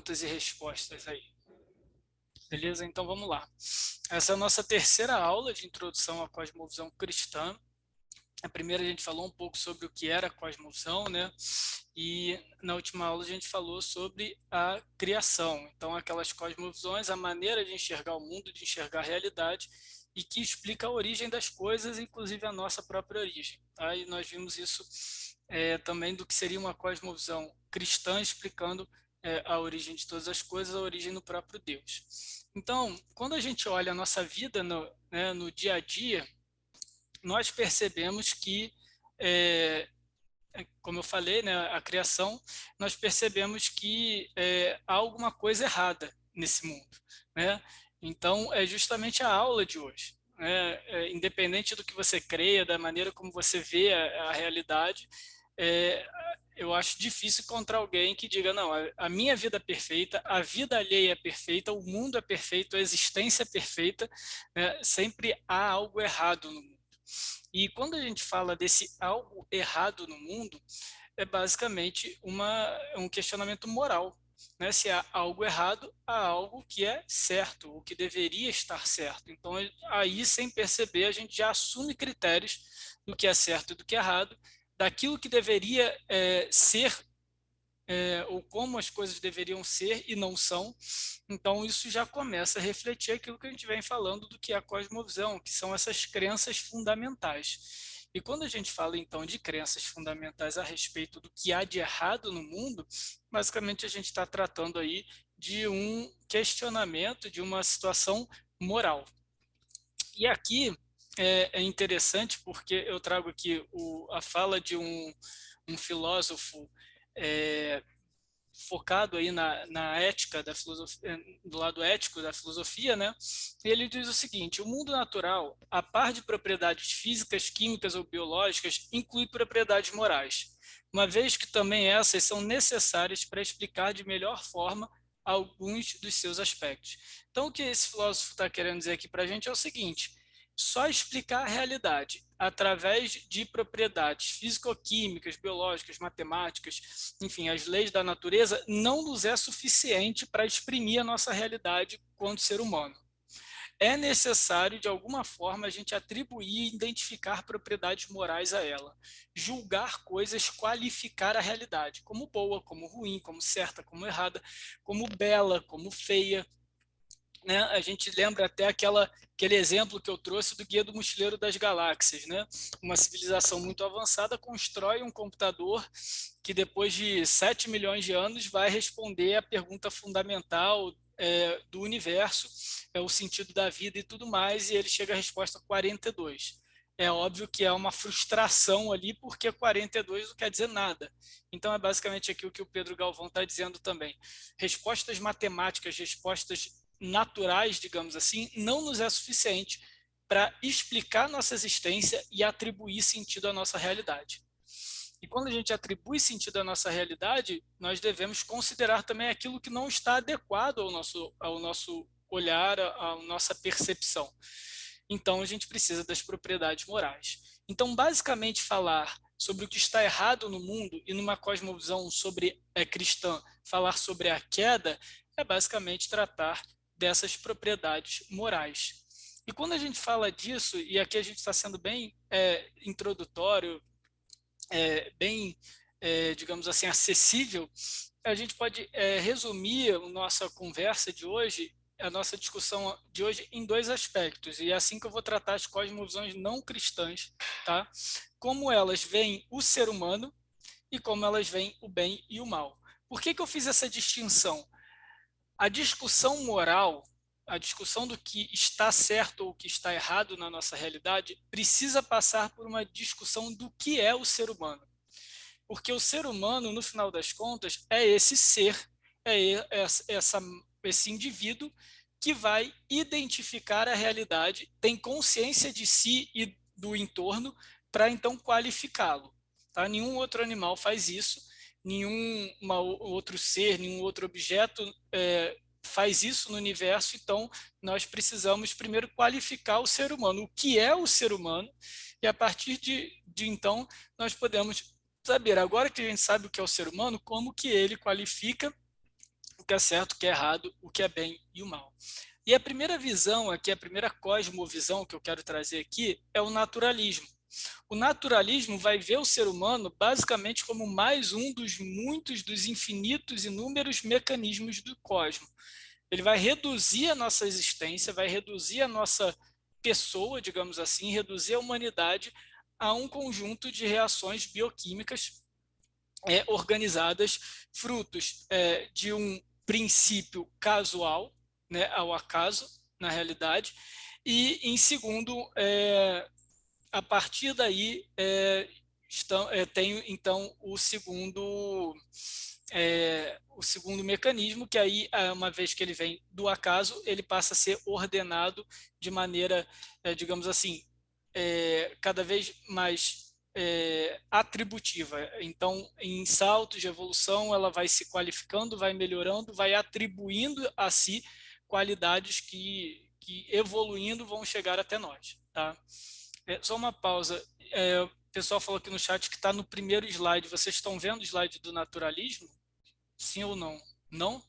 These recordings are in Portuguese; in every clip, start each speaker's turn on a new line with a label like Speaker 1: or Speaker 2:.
Speaker 1: perguntas e respostas aí. Beleza? Então vamos lá. Essa é a nossa terceira aula de introdução à cosmovisão cristã. A primeira a gente falou um pouco sobre o que era a cosmovisão, né? E na última aula a gente falou sobre a criação. Então aquelas cosmovisões, a maneira de enxergar o mundo, de enxergar a realidade e que explica a origem das coisas, inclusive a nossa própria origem. Tá? E nós vimos isso também do que seria uma cosmovisão cristã, explicando a origem de todas as coisas, a origem no próprio Deus. Então, quando a gente olha a nossa vida no dia a dia, nós percebemos que, como eu falei, né, a criação, nós percebemos que há alguma coisa errada nesse mundo, né? Então, é justamente a aula de hoje. Independente do que você creia, da maneira como você vê a realidade, eu acho difícil encontrar alguém que diga, não, a minha vida é perfeita, a vida alheia é perfeita, o mundo é perfeito, a existência é perfeita, né? Sempre há algo errado no mundo. E quando a gente fala desse algo errado no mundo, é basicamente um questionamento moral. Né? Se há algo errado, há algo que é certo, o que deveria estar certo. Então, aí, sem perceber, a gente já assume critérios do que é certo e do que é errado, daquilo que deveria ser ou como as coisas deveriam ser e não são. Então, isso já começa a refletir aquilo que a gente vem falando do que é a cosmovisão, que são essas crenças fundamentais. E quando a gente fala, então, de crenças fundamentais a respeito do que há de errado no mundo, basicamente a gente está tratando aí de um questionamento, de uma situação moral. E aqui é interessante porque eu trago aqui a fala de um filósofo focado aí na ética da filosofia, do lado ético da filosofia, né? Ele diz o seguinte: o mundo natural, a par de propriedades físicas, químicas ou biológicas, inclui propriedades morais, uma vez que também essas são necessárias para explicar de melhor forma alguns dos seus aspectos. Então, o que esse filósofo está querendo dizer aqui para a gente é o seguinte: só explicar a realidade através de propriedades físico-químicas, biológicas, matemáticas, enfim, as leis da natureza, não nos é suficiente para exprimir a nossa realidade quanto ser humano. É necessário, de alguma forma, a gente atribuir e identificar propriedades morais a ela, julgar coisas, qualificar a realidade, como boa, como ruim, como certa, como errada, como bela, como feia. Né? A gente lembra até aquele exemplo que eu trouxe do Guia do Mochileiro das Galáxias. Né? Uma civilização muito avançada constrói um computador que depois de 7 milhões de anos vai responder a pergunta fundamental do universo, o sentido da vida e tudo mais, e ele chega à resposta 42. É óbvio que é uma frustração ali, porque 42 não quer dizer nada. Então é basicamente aqui o que o Pedro Galvão está dizendo também. Respostas matemáticas, respostas naturais, digamos assim, não nos é suficiente para explicar nossa existência e atribuir sentido à nossa realidade. E quando a gente atribui sentido à nossa realidade, nós devemos considerar também aquilo que não está adequado ao nosso olhar, à nossa percepção. Então, a gente precisa das propriedades morais. Então, basicamente, falar sobre o que está errado no mundo e numa cosmovisão cristã, falar sobre a queda, é basicamente tratar dessas propriedades morais. E quando a gente fala disso, e aqui a gente está sendo bem introdutório, bem, digamos assim, acessível, a gente pode resumir a nossa conversa de hoje, a nossa discussão de hoje, em dois aspectos. E é assim que eu vou tratar as cosmovisões não cristãs, tá? Como elas veem o ser humano e como elas veem o bem e o mal. Por que eu fiz essa distinção? A discussão moral, a discussão do que está certo ou o que está errado na nossa realidade, precisa passar por uma discussão do que é o ser humano. Porque o ser humano, no final das contas, é esse ser, esse indivíduo que vai identificar a realidade, tem consciência de si e do entorno para então qualificá-lo. Tá? Nenhum outro animal faz isso, nenhum outro ser, nenhum outro objeto faz isso no universo, então nós precisamos primeiro qualificar o ser humano, o que é o ser humano, e a partir de então nós podemos saber, agora que a gente sabe o que é o ser humano, como que ele qualifica o que é certo, o que é errado, o que é bem e o mal. E a primeira visão aqui, a primeira cosmovisão que eu quero trazer aqui é o naturalismo. O naturalismo vai ver o ser humano basicamente como mais um dos muitos, dos infinitos, inúmeros mecanismos do cosmos. Ele vai reduzir a nossa existência, vai reduzir a nossa pessoa, digamos assim, reduzir a humanidade a um conjunto de reações bioquímicas organizadas, frutos de um princípio casual, né, ao acaso, na realidade, e, em segundo, a partir daí, tem, então, o segundo mecanismo, que aí, uma vez que ele vem do acaso, ele passa a ser ordenado de maneira, digamos assim, cada vez mais atributiva. Então, em saltos de evolução, ela vai se qualificando, vai melhorando, vai atribuindo a si qualidades que evoluindo vão chegar até nós. Tá? Só uma pausa. O pessoal falou aqui no chat que está no primeiro slide. Vocês estão vendo o slide do naturalismo? Sim ou não? Não?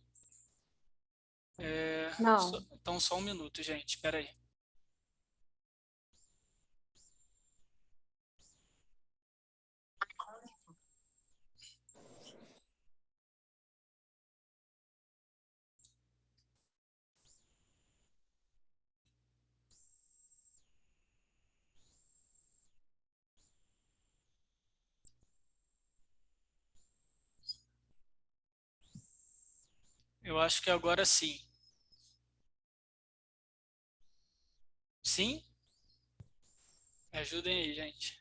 Speaker 2: Não.
Speaker 1: Então, só um minuto, gente. Espera aí. Eu acho que agora sim. Sim? Me ajudem aí, gente.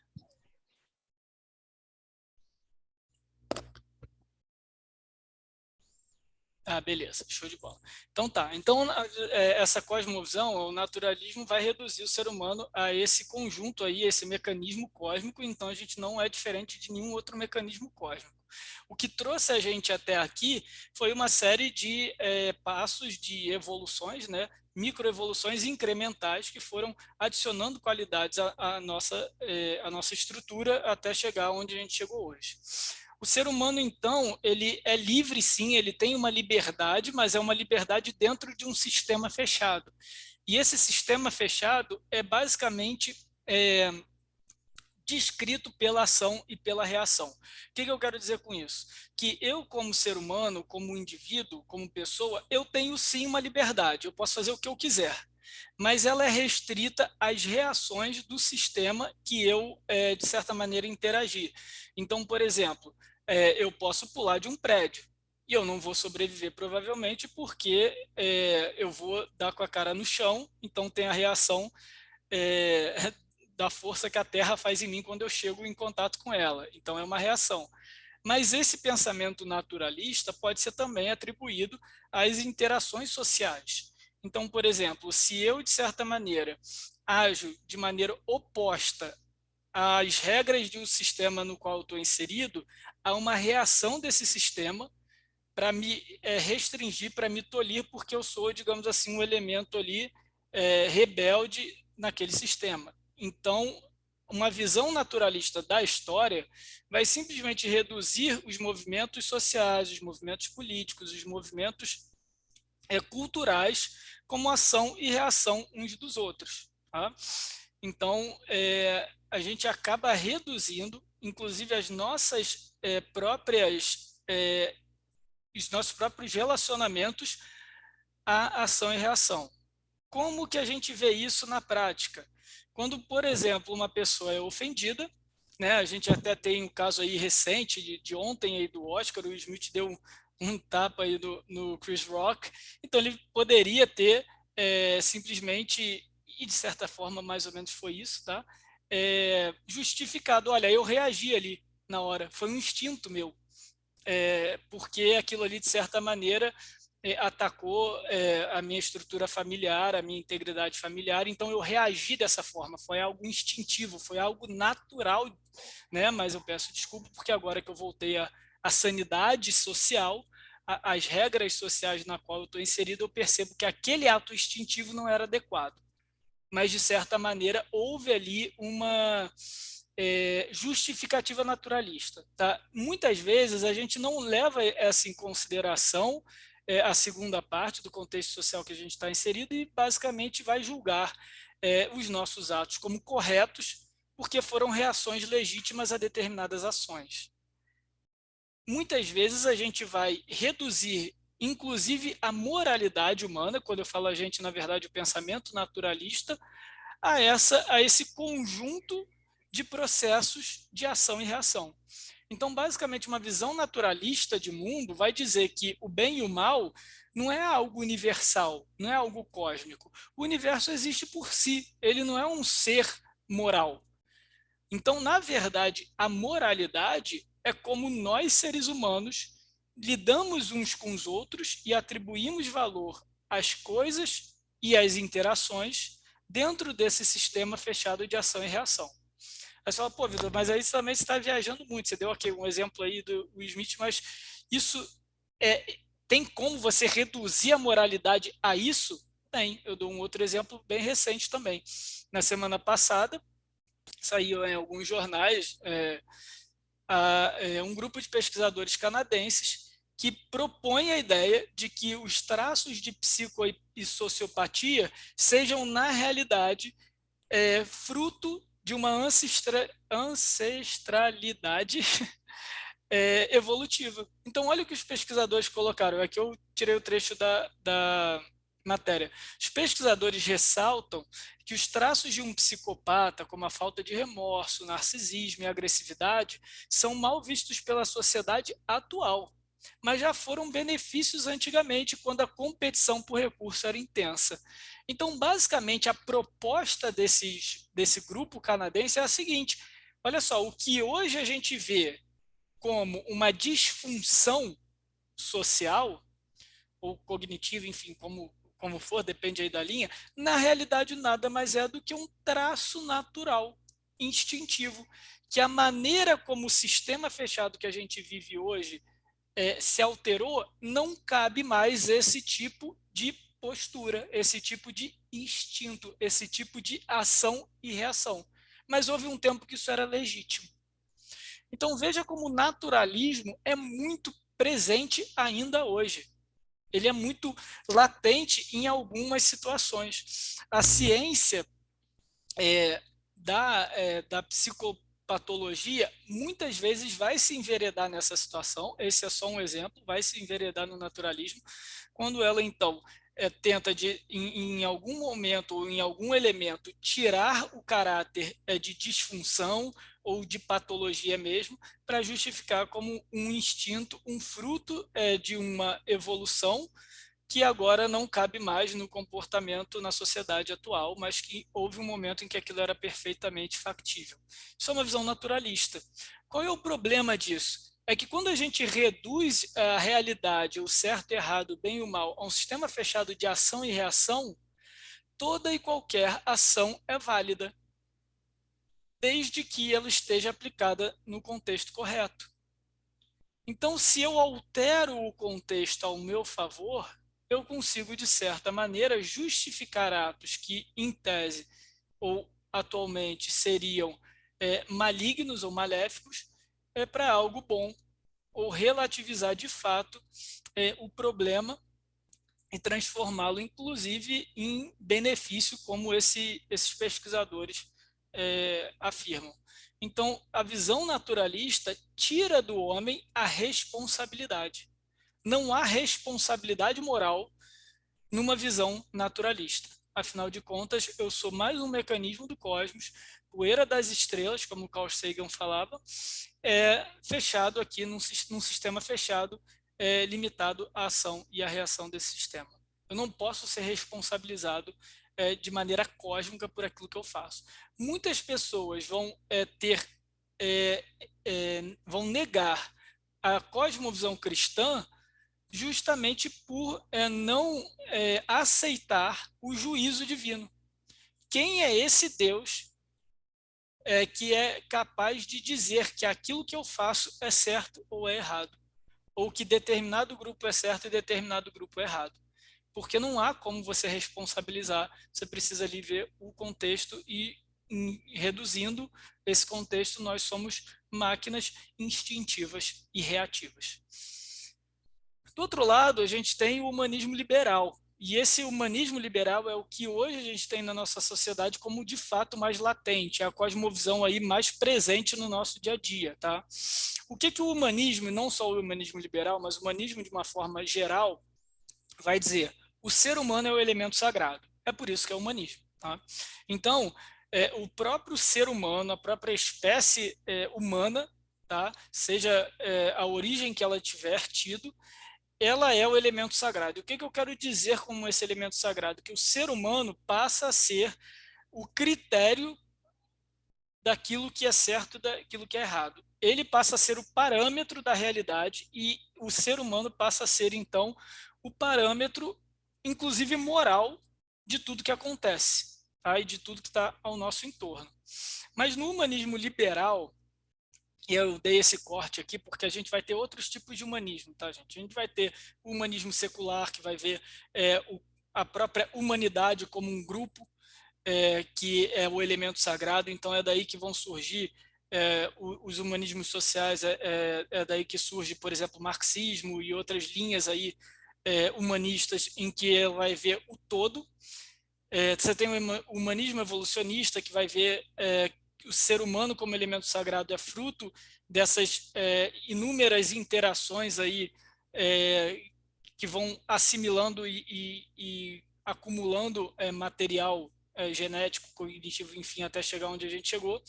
Speaker 1: Ah, beleza, show de bola. Então tá, então essa cosmovisão, o naturalismo vai reduzir o ser humano a esse conjunto aí, esse mecanismo cósmico, então a gente não é diferente de nenhum outro mecanismo cósmico. O que trouxe a gente até aqui foi uma série de passos de evoluções, né, microevoluções incrementais que foram adicionando qualidades à nossa estrutura até chegar onde a gente chegou hoje. O ser humano, então, ele é livre, sim, ele tem uma liberdade, mas é uma liberdade dentro de um sistema fechado. E esse sistema fechado é basicamente descrito pela ação e pela reação. O que eu quero dizer com isso? Que eu, como ser humano, como indivíduo, como pessoa, eu tenho sim uma liberdade, eu posso fazer o que eu quiser, mas ela é restrita às reações do sistema que eu, de certa maneira, interagir. Então, por exemplo, eu posso pular de um prédio, e eu não vou sobreviver provavelmente porque eu vou dar com a cara no chão, então tem a reação é, da força que a Terra faz em mim quando eu chego em contato com ela. Então é uma reação. Mas esse pensamento naturalista pode ser também atribuído às interações sociais. Então, por exemplo, se eu, de certa maneira, ajo de maneira oposta às regras de um sistema no qual eu estou inserido, há uma reação desse sistema para me restringir, para me tolir, porque eu sou, digamos assim, um elemento ali rebelde naquele sistema. Então, uma visão naturalista da história vai simplesmente reduzir os movimentos sociais, os movimentos políticos, os movimentos culturais como ação e reação uns dos outros. Tá? Então, a gente acaba reduzindo, inclusive, as nossas próprias os nossos próprios relacionamentos à ação e reação. Como que a gente vê isso na prática? Quando, por exemplo, uma pessoa é ofendida, né, a gente até tem um caso aí recente de ontem aí do Oscar, o Will Smith deu um tapa aí no Chris Rock, então ele poderia ter simplesmente, e de certa forma mais ou menos foi isso, tá? Justificado, olha, eu reagi ali na hora, foi um instinto meu, porque aquilo ali, de certa maneira, atacou a minha estrutura familiar, a minha integridade familiar, então eu reagi dessa forma, foi algo instintivo, foi algo natural, né? Mas eu peço desculpa, porque agora que eu voltei à sanidade social, às regras sociais na qual eu estou inserido, eu percebo que aquele ato instintivo não era adequado. Mas, de certa maneira, houve ali uma justificativa naturalista. Tá? Muitas vezes a gente não leva essa em consideração a segunda parte do contexto social que a gente está inserido e basicamente vai julgar os nossos atos como corretos porque foram reações legítimas a determinadas ações. Muitas vezes a gente vai reduzir, inclusive, a moralidade humana, quando eu falo a gente, na verdade, o pensamento naturalista, a esse conjunto de processos de ação e reação. Então, basicamente, uma visão naturalista de mundo vai dizer que o bem e o mal não é algo universal, não é algo cósmico. O universo existe por si, ele não é um ser moral. Então, na verdade, a moralidade é como nós, seres humanos, lidamos uns com os outros e atribuímos valor às coisas e às interações dentro desse sistema fechado de ação e reação. Aí você fala, pô, Vitor, mas aí também você está viajando muito. Você deu aqui um exemplo aí do Will Smith, mas isso tem como você reduzir a moralidade a isso? Tem. Eu dou um outro exemplo bem recente também. Na semana passada, saiu em alguns jornais um grupo de pesquisadores canadenses que propõe a ideia de que os traços de psico e sociopatia sejam, na realidade, fruto de uma ancestralidade evolutiva. Então, olha o que os pesquisadores colocaram. Aqui eu tirei o trecho da matéria. Os pesquisadores ressaltam que os traços de um psicopata, como a falta de remorso, narcisismo e agressividade, são mal vistos pela sociedade atual, mas já foram benefícios antigamente, quando a competição por recurso era intensa. Então, basicamente, a proposta desse grupo canadense é a seguinte: olha só, o que hoje a gente vê como uma disfunção social ou cognitiva, enfim, como for, depende aí da linha, na realidade nada mais é do que um traço natural, instintivo, que a maneira como o sistema fechado que a gente vive hoje se alterou, não cabe mais esse tipo de postura, esse tipo de instinto, esse tipo de ação e reação. Mas houve um tempo que isso era legítimo. Então veja como o naturalismo é muito presente ainda hoje. Ele é muito latente em algumas situações. A ciência da psicopatologia muitas vezes vai se enveredar nessa situação, esse é só um exemplo, vai se enveredar no naturalismo, quando ela então tenta em algum momento ou em algum elemento tirar o caráter de disfunção ou de patologia mesmo, para justificar como um instinto, um fruto de uma evolução que agora não cabe mais no comportamento na sociedade atual, mas que houve um momento em que aquilo era perfeitamente factível. Isso é uma visão naturalista. Qual é o problema disso? É que quando a gente reduz a realidade, o certo e errado, o bem e o mal, a um sistema fechado de ação e reação, toda e qualquer ação é válida, desde que ela esteja aplicada no contexto correto. Então, se eu altero o contexto ao meu favor, eu consigo, de certa maneira, justificar atos que, em tese, ou atualmente seriam malignos ou maléficos, para algo bom, ou relativizar de fato o problema e transformá-lo, inclusive, em benefício, como esses pesquisadores afirmam. Então, a visão naturalista tira do homem a responsabilidade. Não há responsabilidade moral numa visão naturalista. Afinal de contas, eu sou mais um mecanismo do cosmos, poeira das estrelas, como Carl Sagan falava, fechado aqui num sistema fechado, limitado à ação e à reação desse sistema. Eu não posso ser responsabilizado de maneira cósmica por aquilo que eu faço. Muitas pessoas vão negar a cosmovisão cristã justamente por não aceitar o juízo divino. Quem é esse Deus que é capaz de dizer que aquilo que eu faço é certo ou é errado? Ou que determinado grupo é certo e determinado grupo é errado? Porque não há como você responsabilizar, você precisa ali ver o contexto e, reduzindo esse contexto, nós somos máquinas instintivas e reativas. Do outro lado, a gente tem o humanismo liberal. E esse humanismo liberal é o que hoje a gente tem na nossa sociedade como de fato mais latente, é a cosmovisão aí mais presente no nosso dia a dia, tá? O que o humanismo, e não só o humanismo liberal, mas o humanismo de uma forma geral, vai dizer? O ser humano é o elemento sagrado. É por isso que é humanismo, tá? Então, o próprio ser humano, a própria espécie humana, tá? Seja a origem que ela tiver tido, ela é o elemento sagrado. E o que eu quero dizer com esse elemento sagrado? Que o ser humano passa a ser o critério daquilo que é certo e daquilo que é errado. Ele passa a ser o parâmetro da realidade e o ser humano passa a ser, então, o parâmetro, inclusive moral, de tudo que acontece, tá? E de tudo que está ao nosso entorno. Mas no humanismo liberal, e eu dei esse corte aqui porque a gente vai ter outros tipos de humanismo, tá, gente? A gente vai ter o humanismo secular, que vai ver a própria humanidade como um grupo, que é o elemento sagrado, então é daí que vão surgir os humanismos sociais, é daí que surge, por exemplo, o marxismo e outras linhas aí humanistas em que vai ver o todo. Você tem o humanismo evolucionista, que vai ver o ser humano como elemento sagrado é fruto dessas inúmeras interações aí que vão assimilando e acumulando material genético, cognitivo, enfim, até chegar onde a gente chegou.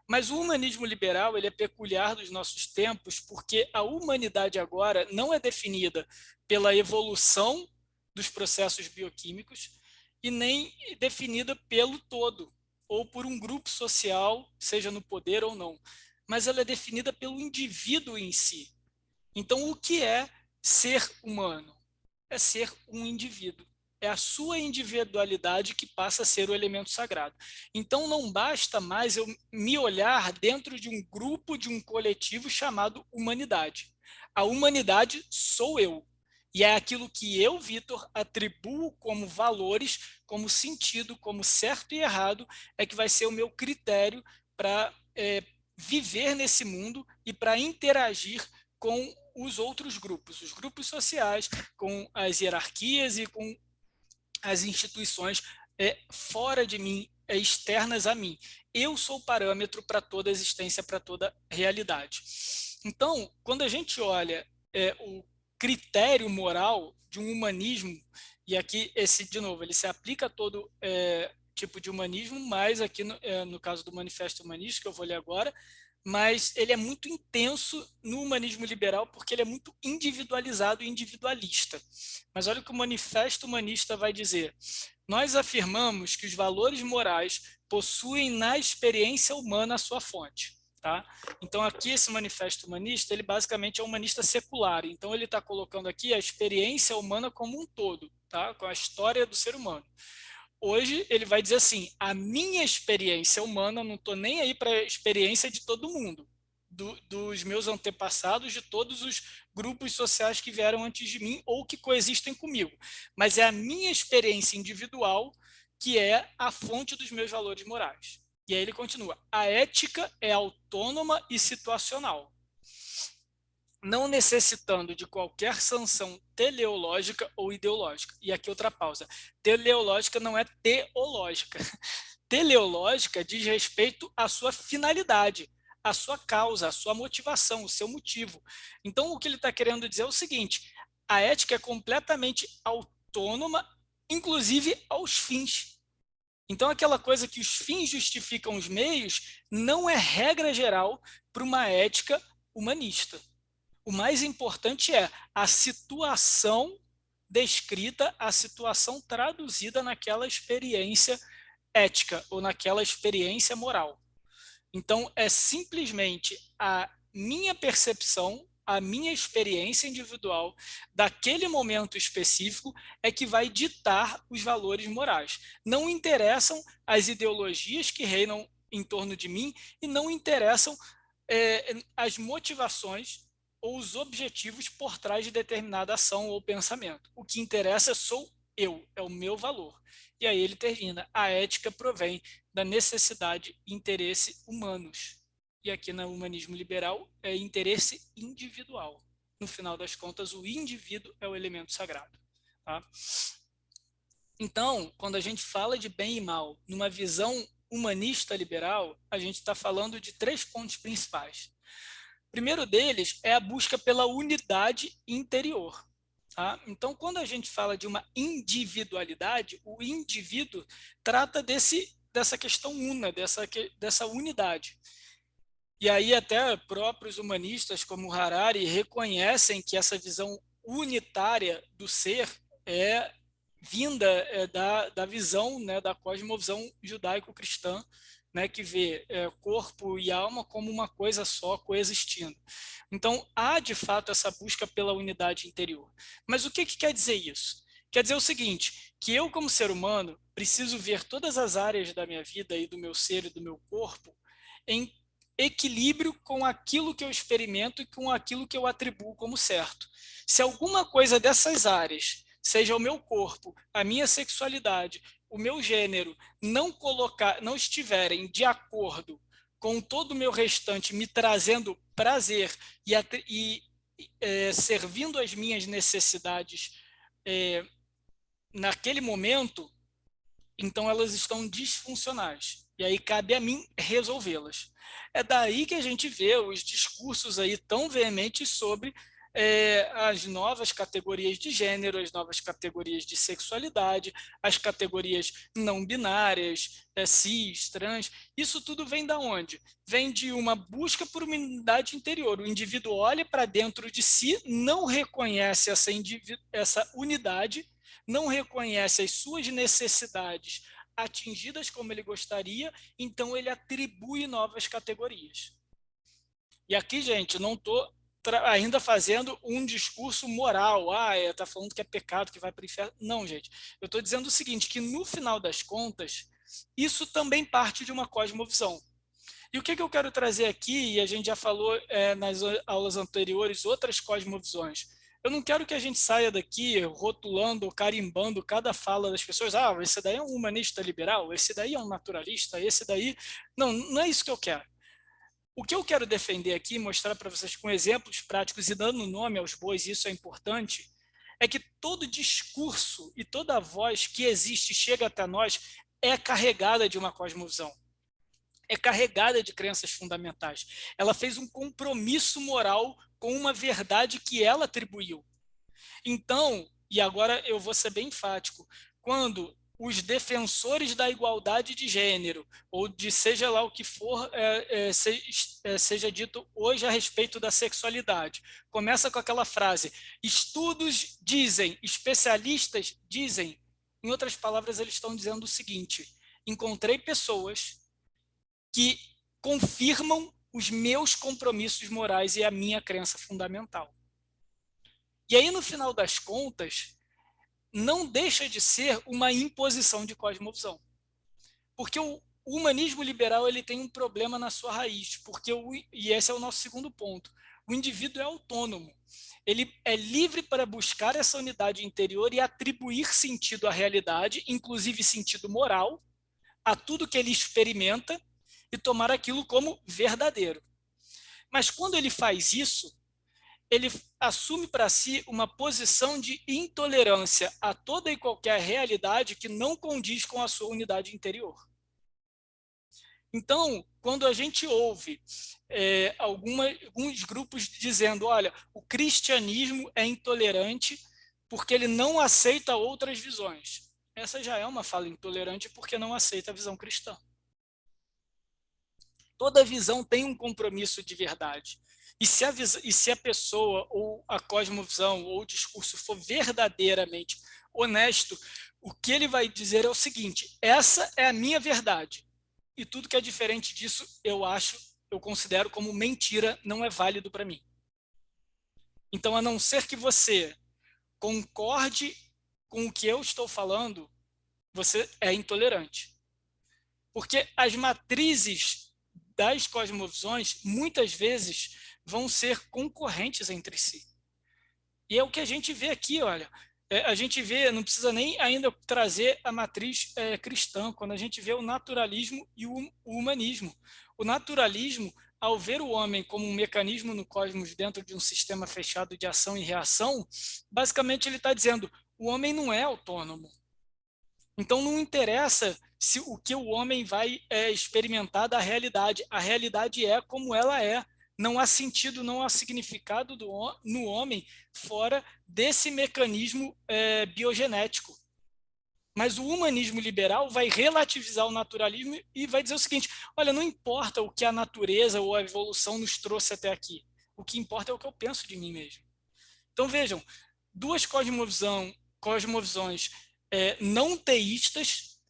Speaker 1: Mas o humanismo liberal ele é peculiar dos nossos tempos porque a humanidade agora não é definida pela evolução dos processos bioquímicos e nem definida pelo todo ou por um grupo social, seja no poder ou não, mas ela é definida pelo indivíduo em si. Então, o que é ser humano? É ser um indivíduo. É a sua individualidade que passa a ser o elemento sagrado. Então, não basta mais eu me olhar dentro de um grupo, de um coletivo chamado humanidade. A humanidade sou eu. E é aquilo que eu, Vitor, atribuo como valores, como sentido, como certo e errado, é que vai ser o meu critério para viver nesse mundo e para interagir com os outros grupos, os grupos sociais, com as hierarquias e com as instituições fora de mim, externas a mim. Eu sou parâmetro para toda existência, para toda realidade. Então, quando a gente olha o critério moral de um humanismo, e aqui esse, de novo, ele se aplica a todo tipo de humanismo, mas aqui no caso do Manifesto Humanista, que eu vou ler agora, mas ele é muito intenso no humanismo liberal porque ele é muito individualizado e individualista. Mas olha o que o Manifesto Humanista vai dizer. Nós afirmamos que os valores morais possuem na experiência humana a sua fonte. Tá? Então aqui esse Manifesto Humanista, ele basicamente é um humanista secular. Então ele está colocando aqui a experiência humana como um todo, tá? Com a história do ser humano. Hoje ele vai dizer assim, a minha experiência humana, não estou nem aí para a experiência de todo mundo, dos meus antepassados, de todos os grupos sociais que vieram antes de mim ou que coexistem comigo, mas é a minha experiência individual que é a fonte dos meus valores morais. E aí ele continua, a ética é autônoma e situacional, não necessitando de qualquer sanção teleológica ou ideológica. E aqui outra pausa. Teleológica não é teológica. Teleológica diz respeito à sua finalidade, à sua causa, à sua motivação, o seu motivo. Então, o que ele está querendo dizer é o seguinte, a ética é completamente autônoma, inclusive aos fins. Então, aquela coisa que os fins justificam os meios não é regra geral para uma ética humanista. O mais importante é a situação descrita, a situação traduzida naquela experiência ética ou naquela experiência moral. Então, é simplesmente a minha percepção, a minha experiência individual daquele momento específico é que vai ditar os valores morais. Não interessam as ideologias que reinam em torno de mim e não interessam as motivações ou os objetivos por trás de determinada ação ou pensamento. O que interessa sou eu, é o meu valor. E aí ele termina, a ética provém da necessidade e interesse humanos. E aqui no humanismo liberal é interesse individual. no final das contas, o indivíduo é o elemento sagrado. Tá? Então, quando a gente fala de bem e mal, numa visão humanista liberal, a gente está falando de 3 pontos principais. O primeiro deles é a busca pela unidade interior. Tá? Então, quando a gente fala de uma individualidade, o indivíduo trata dessa questão una, dessa unidade. E aí até próprios humanistas como Harari reconhecem que essa visão unitária do ser é vinda da visão, né, da cosmovisão judaico-cristã, né, que vê corpo e alma como uma coisa só coexistindo. Então, há de fato essa busca pela unidade interior. Mas o que quer dizer isso? Quer dizer o seguinte, que eu como ser humano preciso ver todas as áreas da minha vida e do meu ser e do meu corpo em equilíbrio com aquilo que eu experimento e com aquilo que eu atribuo como certo. Se alguma coisa dessas áreas, seja o meu corpo, a minha sexualidade, o meu gênero, não estiverem de acordo com todo o meu restante, me trazendo prazer servindo as minhas necessidades naquele momento, então elas estão disfuncionais. E aí cabe a mim resolvê-las. É daí que a gente vê os discursos aí tão veementes sobre as novas categorias de gênero, as novas categorias de sexualidade, as categorias não binárias, cis, trans. Isso tudo vem da onde? Vem de uma busca por uma unidade interior. O indivíduo olha para dentro de si, não reconhece essa unidade, não reconhece as suas necessidades atingidas como ele gostaria, então ele atribui novas categorias. E aqui, gente, não estou ainda fazendo um discurso moral, está falando que é pecado, que vai para o inferno. Não, gente, eu estou dizendo o seguinte, que no final das contas, isso também parte de uma cosmovisão. E o que eu quero trazer aqui, e a gente já falou nas aulas anteriores, outras cosmovisões. Eu não quero que a gente saia daqui rotulando ou carimbando cada fala das pessoas. Esse daí é um humanista liberal, esse daí é um naturalista, esse daí... Não, não é isso que eu quero. O que eu quero defender aqui, mostrar para vocês com exemplos práticos e dando nome aos bois, isso é importante, é que todo discurso e toda voz que existe e chega até nós é carregada de uma cosmovisão. É carregada de crenças fundamentais. Ela fez um compromisso moral com uma verdade que ela atribuiu. Então, e agora eu vou ser bem enfático, quando os defensores da igualdade de gênero, ou de seja lá o que for, seja dito hoje a respeito da sexualidade, começa com aquela frase, estudos dizem, especialistas dizem, em outras palavras, eles estão dizendo o seguinte, encontrei pessoas que confirmam os meus compromissos morais e a minha crença fundamental. E aí, no final das contas, não deixa de ser uma imposição de cosmovisão. Porque o humanismo liberal ele tem um problema na sua raiz, e esse é o nosso segundo ponto. O indivíduo é autônomo. Ele é livre para buscar essa unidade interior e atribuir sentido à realidade, inclusive sentido moral, a tudo que ele experimenta e tomar aquilo como verdadeiro. Mas quando ele faz isso, ele assume para si uma posição de intolerância a toda e qualquer realidade que não condiz com a sua unidade interior. Então, quando a gente ouve alguns grupos dizendo, olha, o cristianismo é intolerante porque ele não aceita outras visões. Essa já é uma fala intolerante porque não aceita a visão cristã. Toda visão tem um compromisso de verdade. E se a pessoa, ou a cosmovisão, ou o discurso for verdadeiramente honesto, o que ele vai dizer é o seguinte, essa é a minha verdade. E tudo que é diferente disso, eu considero como mentira, não é válido para mim. Então, a não ser que você concorde com o que eu estou falando, você é intolerante. Porque as matrizes das cosmovisões, muitas vezes, vão ser concorrentes entre si. E é o que a gente vê aqui, olha, A gente vê, não precisa nem ainda trazer a matriz cristã, quando a gente vê o naturalismo e o humanismo. O naturalismo, ao ver o homem como um mecanismo no cosmos dentro de um sistema fechado de ação e reação, basicamente ele está dizendo, o homem não é autônomo. Então não interessa se o que o homem vai experimentar da realidade. A realidade é como ela é. Não há sentido, não há significado no homem fora desse mecanismo biogenético. Mas o humanismo liberal vai relativizar o naturalismo e vai dizer o seguinte, olha, não importa o que a natureza ou a evolução nos trouxe até aqui. O que importa é o que eu penso de mim mesmo. Então vejam, duas cosmovisões não teístas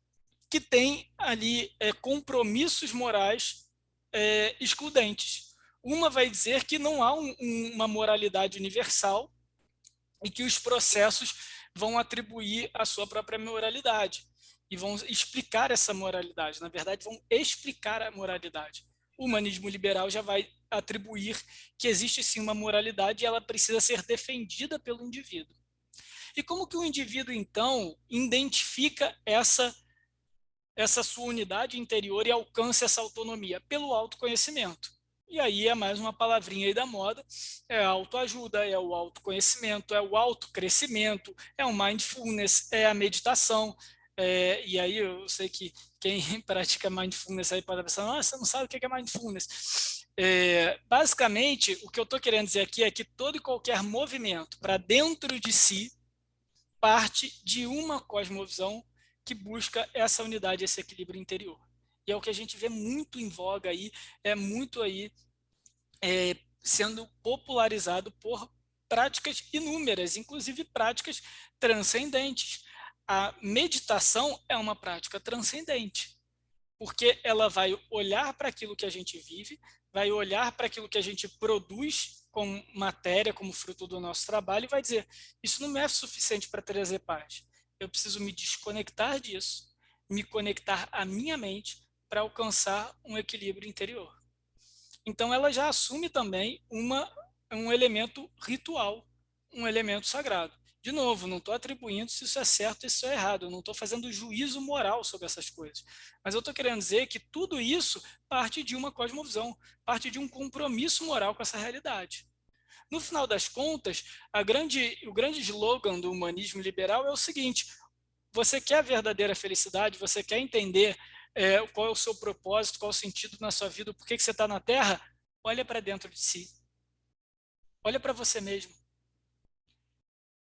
Speaker 1: que têm ali compromissos morais excludentes. Uma vai dizer que não há uma moralidade universal e que os processos vão atribuir a sua própria moralidade e vão explicar essa moralidade. Na verdade, vão explicar a moralidade. O humanismo liberal já vai atribuir que existe sim uma moralidade e ela precisa ser defendida pelo indivíduo. E como que o indivíduo, então, identifica essa sua unidade interior e alcança essa autonomia? Pelo autoconhecimento. E aí é mais uma palavrinha aí da moda, é a autoajuda, é o autoconhecimento, é o autocrescimento, é o mindfulness, é a meditação. E aí eu sei que quem pratica mindfulness aí pode pensar, nossa, você não sabe o que é mindfulness. Basicamente, o que eu estou querendo dizer aqui é que todo e qualquer movimento para dentro de si parte de uma cosmovisão que busca essa unidade, esse equilíbrio interior. E é o que a gente vê muito em voga aí, muito aí sendo popularizado por práticas inúmeras, inclusive práticas transcendentes. A meditação é uma prática transcendente, porque ela vai olhar para aquilo que a gente vive, vai olhar para aquilo que a gente produz como matéria, como fruto do nosso trabalho, e vai dizer, isso não me é suficiente para trazer paz. Eu preciso me desconectar disso, me conectar à minha mente para alcançar um equilíbrio interior. Então ela já assume também um elemento ritual, um elemento sagrado. De novo, não estou atribuindo se isso é certo ou se isso é errado, eu não estou fazendo juízo moral sobre essas coisas. Mas eu estou querendo dizer que tudo isso parte de uma cosmovisão, parte de um compromisso moral com essa realidade. No final das contas, o grande slogan do humanismo liberal é o seguinte, você quer a verdadeira felicidade, você quer entender qual é o seu propósito, qual é o sentido na sua vida, por que você está na Terra, olha para dentro de si. Olha para você mesmo.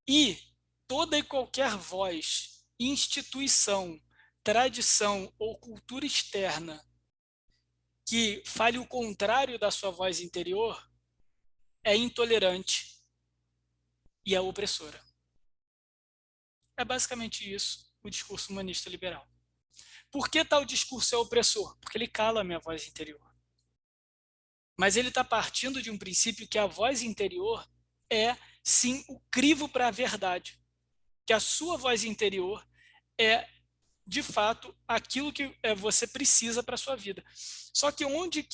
Speaker 1: E toda e qualquer voz, instituição, tradição ou cultura externa que fale o contrário da sua voz interior é intolerante e é opressora. É basicamente isso o discurso humanista liberal. Por que tal discurso é opressor? Porque ele cala a minha voz interior. Mas ele está partindo de um princípio que a voz interior é, sim, o crivo para a verdade. Que a sua voz interior é, de fato, aquilo que você precisa para a sua vida. Só que onde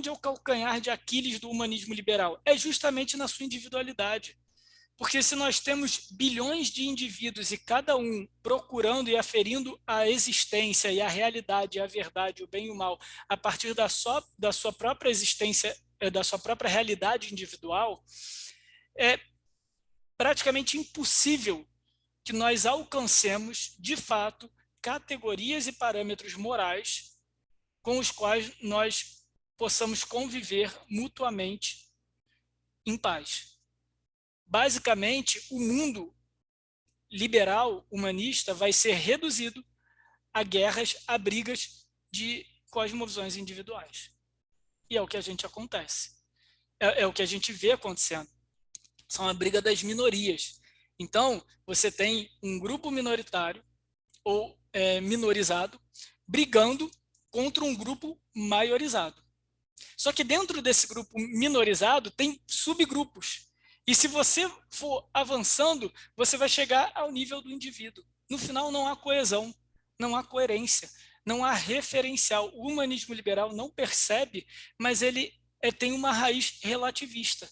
Speaker 1: é o calcanhar de Aquiles do humanismo liberal? É justamente na sua individualidade. Porque se nós temos bilhões de indivíduos e cada um procurando e aferindo a existência e a realidade, a verdade, o bem e o mal, a partir da sua própria existência, da sua própria realidade individual, é praticamente impossível que nós alcancemos, de fato, categorias e parâmetros morais com os quais nós possamos conviver mutuamente em paz. Basicamente, o mundo liberal, humanista, vai ser reduzido a guerras, a brigas de cosmovisões individuais. E é o que a gente acontece. É o que a gente vê acontecendo. São a briga das minorias. Então, você tem um grupo minoritário ou minorizado brigando contra um grupo maiorizado. Só que dentro desse grupo minorizado tem subgrupos. E se você for avançando, você vai chegar ao nível do indivíduo. No final, não há coesão, não há coerência, não há referencial. O humanismo liberal não percebe, mas ele tem uma raiz relativista.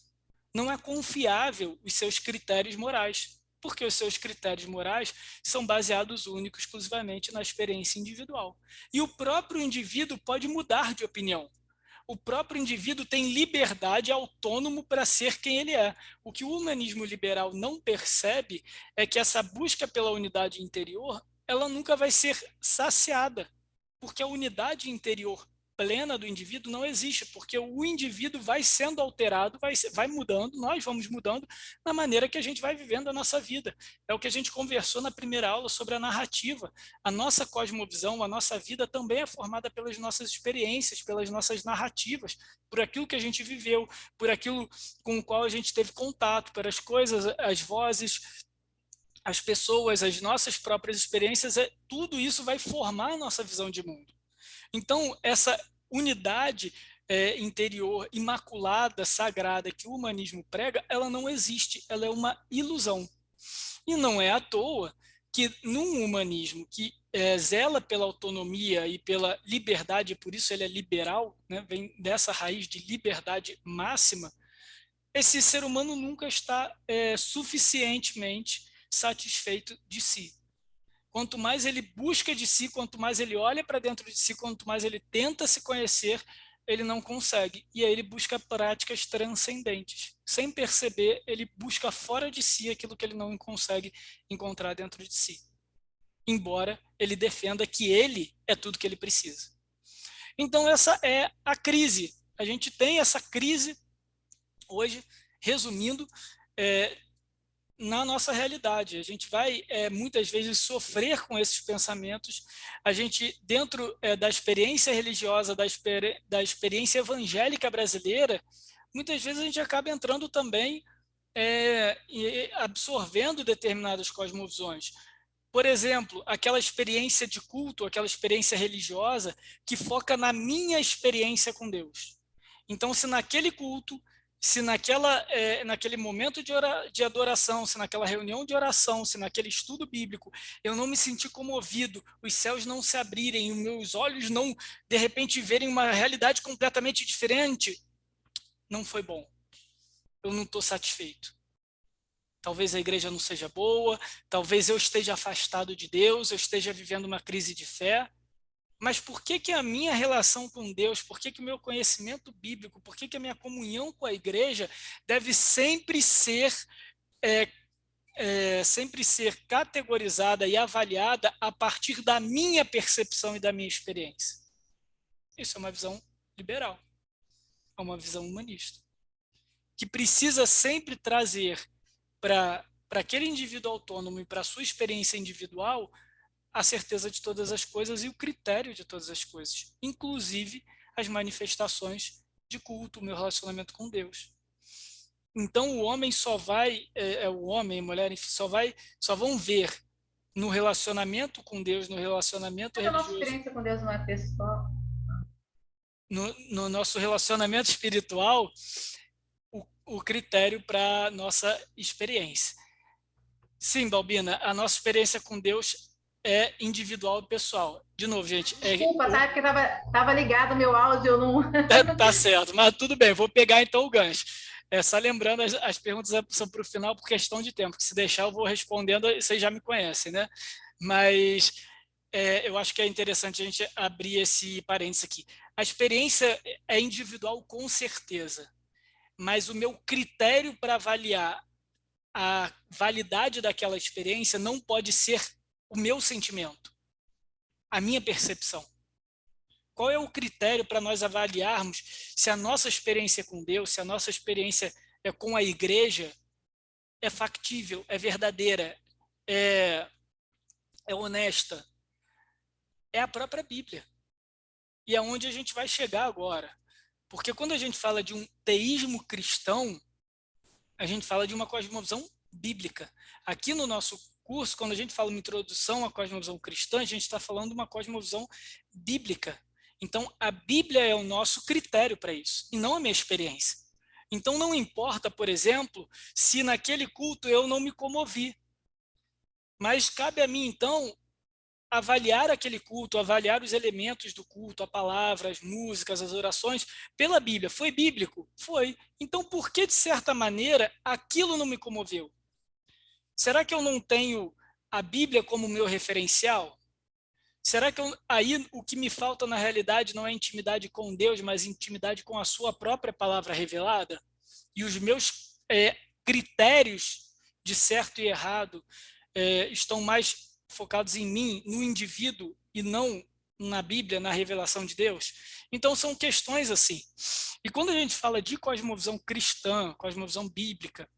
Speaker 1: Não é confiável os seus critérios morais. porque os seus critérios morais são baseados único e exclusivamente na experiência individual. E o próprio indivíduo pode mudar de opinião. O próprio indivíduo tem liberdade autônomo para ser quem ele é. O que o humanismo liberal não percebe é que essa busca pela unidade interior, ela nunca vai ser saciada, porque a unidade interior plena do indivíduo não existe, porque o indivíduo vai sendo alterado, vai mudando, nós vamos mudando na maneira que a gente vai vivendo a nossa vida. É o que a gente conversou na primeira aula sobre a narrativa. A nossa cosmovisão, a nossa vida também é formada pelas nossas experiências, pelas nossas narrativas, por aquilo que a gente viveu, por aquilo com o qual a gente teve contato, pelas coisas, as vozes, as pessoas, as nossas próprias experiências, tudo isso vai formar a nossa visão de mundo. Então, essa unidade interior imaculada, sagrada, que o humanismo prega, ela não existe, ela é uma ilusão. E não é à toa que num humanismo que zela pela autonomia e pela liberdade, por isso ele é liberal, né, vem dessa raiz de liberdade máxima, esse ser humano nunca está suficientemente satisfeito de si. Quanto mais ele busca de si, quanto mais ele olha para dentro de si, quanto mais ele tenta se conhecer, ele não consegue. E aí ele busca práticas transcendentes. Sem perceber, ele busca fora de si aquilo que ele não consegue encontrar dentro de si. Embora ele defenda que ele é tudo que ele precisa. Então essa é a crise. A gente tem essa crise hoje, resumindo, na nossa realidade. A gente vai, muitas vezes, sofrer com esses pensamentos. A gente, dentro da experiência religiosa, da experiência evangélica brasileira, muitas vezes a gente acaba entrando também e absorvendo determinadas cosmovisões. Por exemplo, aquela experiência de culto, aquela experiência religiosa que foca na minha experiência com Deus. Então, se naquele culto, se naquele momento de adoração, se naquela reunião de oração, se naquele estudo bíblico, eu não me senti comovido, os céus não se abrirem, os meus olhos não, de repente, verem uma realidade completamente diferente, não foi bom. Eu não estou satisfeito. Talvez a igreja não seja boa, talvez eu esteja afastado de Deus, eu esteja vivendo uma crise de fé. Mas por que que a minha relação com Deus, por que que o meu conhecimento bíblico, por que que a minha comunhão com a igreja deve sempre ser categorizada e avaliada a partir da minha percepção e da minha experiência? Isso é uma visão liberal, é uma visão humanista, que precisa sempre trazer para aquele indivíduo autônomo e para a sua experiência individual a certeza de todas as coisas e o critério de todas as coisas, inclusive as manifestações de culto, o meu relacionamento com Deus. Então o homem só vai, o homem e a mulher, enfim, só vão ver no relacionamento com Deus, no relacionamento
Speaker 2: Mas a nossa
Speaker 1: religioso,
Speaker 2: experiência com Deus não é pessoal.
Speaker 1: no nosso relacionamento espiritual, o critério para a nossa experiência. Sim, Balbina, a nossa experiência com Deus é individual e pessoal. De novo, gente.
Speaker 2: Desculpa, tá? Porque tava ligado o meu áudio, eu não.
Speaker 1: Tá certo, mas tudo bem, vou pegar então o gancho. Só lembrando, as perguntas são para o final por questão de tempo, que se deixar eu vou respondendo, vocês já me conhecem, né? Mas eu acho que é interessante a gente abrir esse parênteses aqui. A experiência é individual com certeza, mas o meu critério para avaliar a validade daquela experiência não pode ser o meu sentimento, a minha percepção. Qual é o critério para nós avaliarmos se a nossa experiência com Deus, se a nossa experiência com a igreja é factível, é verdadeira, é honesta? É a própria Bíblia. E é onde a gente vai chegar agora. Porque quando a gente fala de um teísmo cristão, a gente fala de uma cosmovisão bíblica. Aqui no nosso curso, quando a gente fala uma introdução à cosmovisão cristã, a gente está falando de uma cosmovisão bíblica. Então, a Bíblia é o nosso critério para isso, e não a minha experiência. Então, não importa, por exemplo, se naquele culto eu não me comovi. Mas cabe a mim, então, avaliar aquele culto, avaliar os elementos do culto, a palavra, as músicas, as orações, pela Bíblia. Foi bíblico? Foi. Então, por que, de certa maneira, aquilo não me comoveu? Será que eu não tenho a Bíblia como meu referencial? Será que aí o que me falta na realidade não é intimidade com Deus, mas intimidade com a sua própria palavra revelada? E os meus critérios de certo e errado estão mais focados em mim, no indivíduo, e não na Bíblia, na revelação de Deus? Então são questões assim. E quando a gente fala de cosmovisão cristã, cosmovisão bíblica,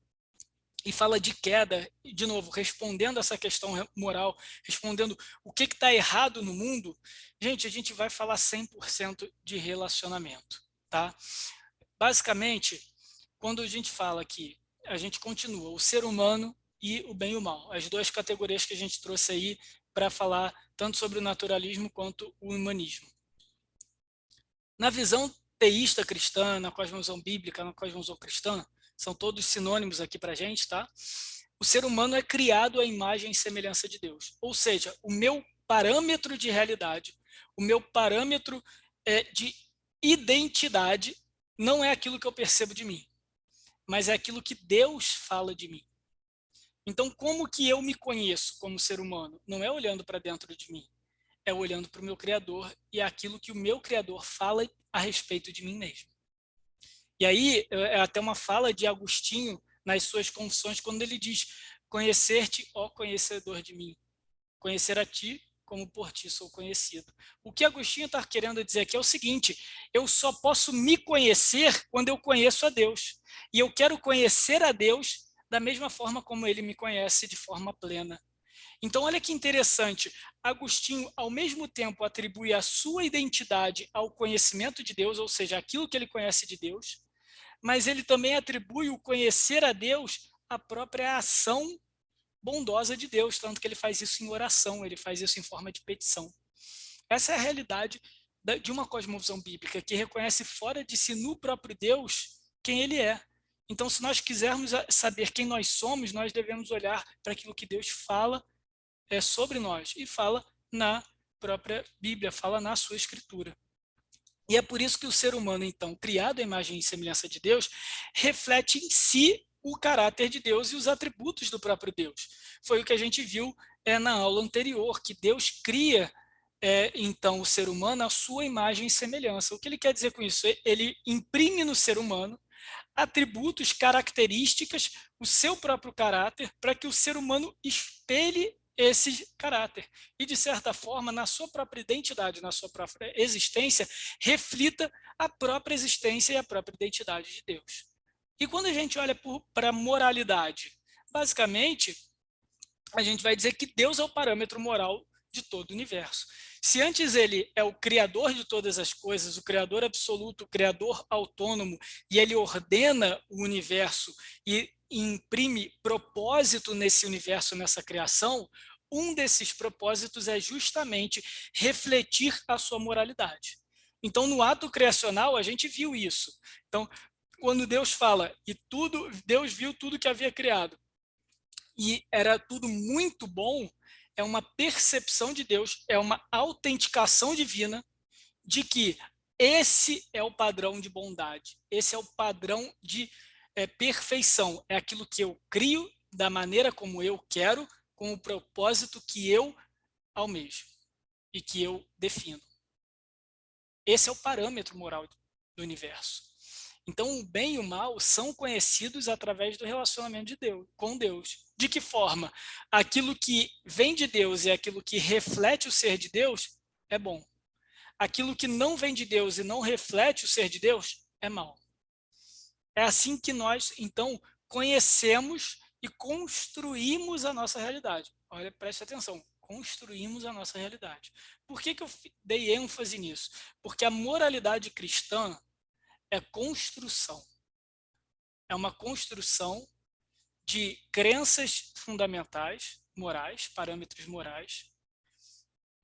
Speaker 1: e fala de queda, de novo, respondendo essa questão moral, respondendo o que está errado no mundo, gente, a gente vai falar 100% de relacionamento, tá? Basicamente, quando a gente fala que a gente continua o ser humano e o bem e o mal, as duas categorias que a gente trouxe aí para falar tanto sobre o naturalismo quanto o humanismo. Na visão teísta cristã, na cosmovisão bíblica, na cosmovisão cristã, são todos sinônimos aqui para a gente, tá? O ser humano é criado à imagem e semelhança de Deus. Ou seja, o meu parâmetro de realidade, o meu parâmetro de identidade não é aquilo que eu percebo de mim, mas é aquilo que Deus fala de mim. Então, como que eu me conheço como ser humano? Não é olhando para dentro de mim, é olhando para o meu Criador e é aquilo que o meu Criador fala a respeito de mim mesmo. E aí, é até uma fala de Agostinho nas suas Confissões, quando ele diz: conhecer-te, ó conhecedor de mim, conhecer a ti como por ti sou conhecido. O que Agostinho está querendo dizer aqui é o seguinte: eu só posso me conhecer quando eu conheço a Deus. E eu quero conhecer a Deus da mesma forma como ele me conhece, de forma plena. Então, olha que interessante, Agostinho, ao mesmo tempo, atribui a sua identidade ao conhecimento de Deus, ou seja, aquilo que ele conhece de Deus, mas ele também atribui o conhecer a Deus à própria ação bondosa de Deus, tanto que ele faz isso em oração, ele faz isso em forma de petição. Essa é a realidade de uma cosmovisão bíblica, que reconhece fora de si, no próprio Deus, quem ele é. Então, se nós quisermos saber quem nós somos, nós devemos olhar para aquilo que Deus fala sobre nós, e fala na própria Bíblia, fala na sua Escritura. E é por isso que o ser humano, então, criado à imagem e semelhança de Deus, reflete em si o caráter de Deus e os atributos do próprio Deus. Foi o que a gente viu na aula anterior, que Deus cria, então, o ser humano à sua imagem e semelhança. O que ele quer dizer com isso? Ele imprime no ser humano atributos, características, o seu próprio caráter, para que o ser humano espelhe esse caráter. E, de certa forma, na sua própria identidade, na sua própria existência, reflita a própria existência e a própria identidade de Deus. E quando a gente olha para a moralidade, basicamente, a gente vai dizer que Deus é o parâmetro moral de todo o universo. Se antes ele é o criador de todas as coisas, o criador absoluto, o criador autônomo, e ele ordena o universo e imprime propósito nesse universo, nessa criação, um desses propósitos é justamente refletir a sua moralidade. Então, no ato criacional, a gente viu isso. Então, quando Deus fala, Deus viu tudo que havia criado, e era tudo muito bom, é uma percepção de Deus, é uma autenticação divina de que esse é o padrão de bondade, esse é o padrão de perfeição, é aquilo que eu crio da maneira como eu quero, com o propósito que eu almejo e que eu defino. Esse é o parâmetro moral do universo. Então, o bem e o mal são conhecidos através do relacionamento de Deus, com Deus. De que forma? Aquilo que vem de Deus e aquilo que reflete o ser de Deus é bom. Aquilo que não vem de Deus e não reflete o ser de Deus é mal. É assim que nós, então, conhecemos e construímos a nossa realidade. Olha, preste atenção. Construímos a nossa realidade. Por que eu dei ênfase nisso? Porque a moralidade cristã é construção. É uma construção de crenças fundamentais, morais, parâmetros morais,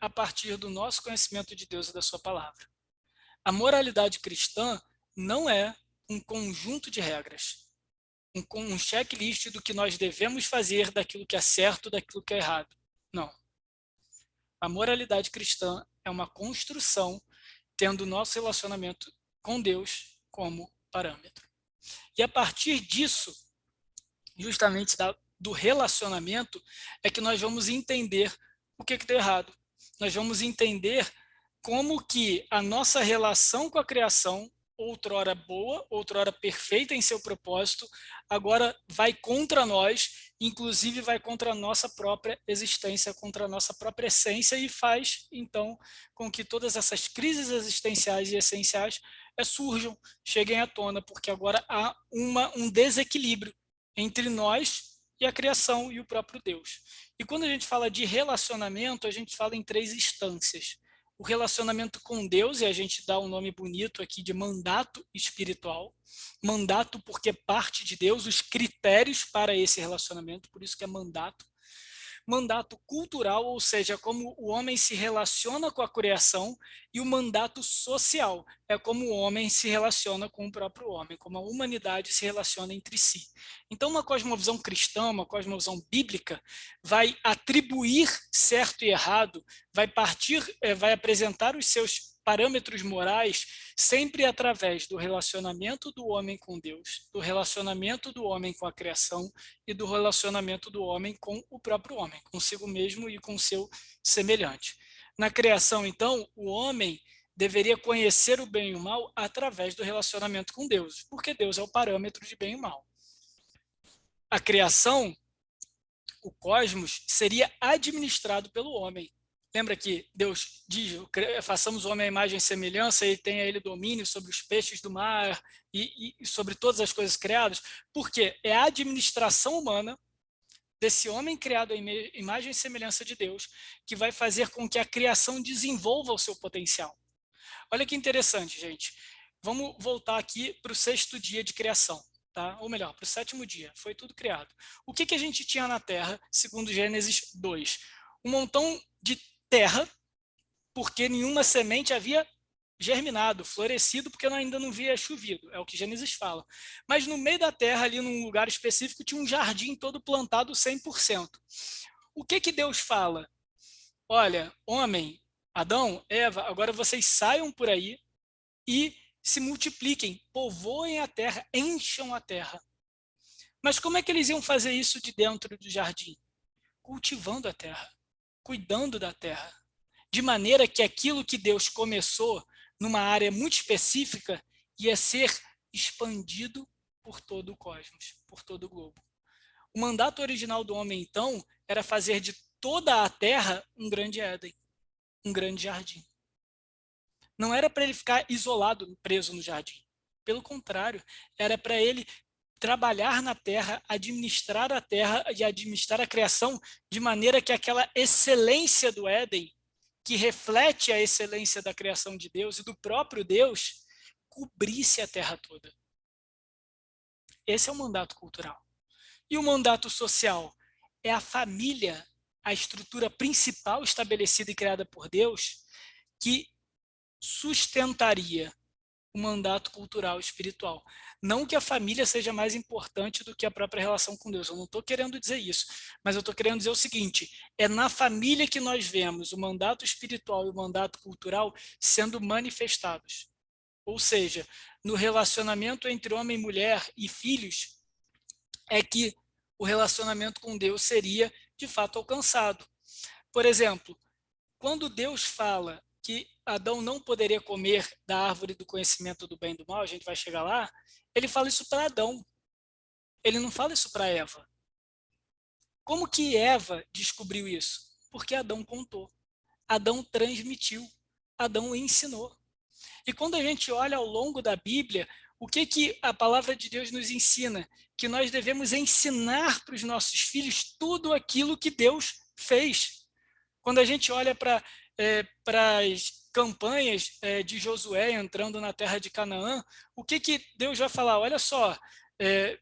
Speaker 1: a partir do nosso conhecimento de Deus e da sua palavra. A moralidade cristã não é um conjunto de regras, um checklist do que nós devemos fazer, daquilo que é certo, daquilo que é errado. Não. A moralidade cristã é uma construção tendo o nosso relacionamento com Deus como parâmetro. E a partir disso, justamente do relacionamento é que nós vamos entender o que está errado. Nós vamos entender como que a nossa relação com a criação, outrora boa, outrora perfeita em seu propósito, agora vai contra nós, inclusive vai contra a nossa própria existência, contra a nossa própria essência, e faz, então, com que todas essas crises existenciais e essenciais surjam, cheguem à tona, porque agora há um desequilíbrio entre nós e a criação e o próprio Deus. E quando a gente fala de relacionamento, a gente fala em 3 instâncias. O relacionamento com Deus, e a gente dá um nome bonito aqui de mandato espiritual. Mandato porque parte de Deus, os critérios para esse relacionamento, por isso que é mandato. Mandato cultural, ou seja, como o homem se relaciona com a criação, e o mandato social, é como o homem se relaciona com o próprio homem, como a humanidade se relaciona entre si. Então, uma cosmovisão cristã, uma cosmovisão bíblica, vai atribuir certo e errado, vai apresentar os seus parâmetros morais sempre através do relacionamento do homem com Deus, do relacionamento do homem com a criação e do relacionamento do homem com o próprio homem, consigo mesmo e com o seu semelhante. Na criação, então, o homem deveria conhecer o bem e o mal através do relacionamento com Deus, porque Deus é o parâmetro de bem e mal. A criação, o cosmos, seria administrado pelo homem. Lembra que Deus diz, façamos o homem à imagem e semelhança, e tenha ele domínio sobre os peixes do mar e sobre todas as coisas criadas? Porque é a administração humana desse homem criado à imagem e semelhança de Deus que vai fazer com que a criação desenvolva o seu potencial. Olha que interessante, gente. Vamos voltar aqui para o 6º dia de criação, tá? Ou melhor, para o 7º dia. Foi tudo criado. O que a gente tinha na Terra, segundo Gênesis 2? Um montão de terra, porque nenhuma semente havia germinado, florescido, porque ainda não havia chovido, é o que Gênesis fala. Mas no meio da terra, ali num lugar específico, tinha um jardim todo plantado 100%. O que Deus fala? Olha, homem, Adão, Eva, agora vocês saiam por aí e se multipliquem, povoem a terra, encham a terra. Mas como é que eles iam fazer isso de dentro do jardim? Cultivando a terra, cuidando da terra, de maneira que aquilo que Deus começou numa área muito específica ia ser expandido por todo o cosmos, por todo o globo. O mandato original do homem, então, era fazer de toda a terra um grande Éden, um grande jardim. Não era para ele ficar isolado, preso no jardim. Pelo contrário, era para ele trabalhar na terra, administrar a terra e administrar a criação de maneira que aquela excelência do Éden, que reflete a excelência da criação de Deus e do próprio Deus, cobrisse a terra toda. Esse é o mandato cultural. E o mandato social é a família, a estrutura principal estabelecida e criada por Deus, que sustentaria o mandato cultural espiritual. Não que a família seja mais importante do que a própria relação com Deus. Eu não estou querendo dizer isso, mas eu estou querendo dizer o seguinte: é na família que nós vemos o mandato espiritual e o mandato cultural sendo manifestados. Ou seja, no relacionamento entre homem e mulher e filhos, é que o relacionamento com Deus seria, de fato, alcançado. Por exemplo, quando Deus fala que Adão não poderia comer da árvore do conhecimento do bem e do mal, a gente vai chegar lá, ele fala isso para Adão. Ele não fala isso para Eva. Como que Eva descobriu isso? Porque Adão contou. Adão transmitiu. Adão ensinou. E quando a gente olha ao longo da Bíblia, o que a palavra de Deus nos ensina? Que nós devemos ensinar para os nossos filhos tudo aquilo que Deus fez. Quando a gente olha para as campanhas de Josué entrando na terra de Canaã, o que Deus vai falar? Olha só,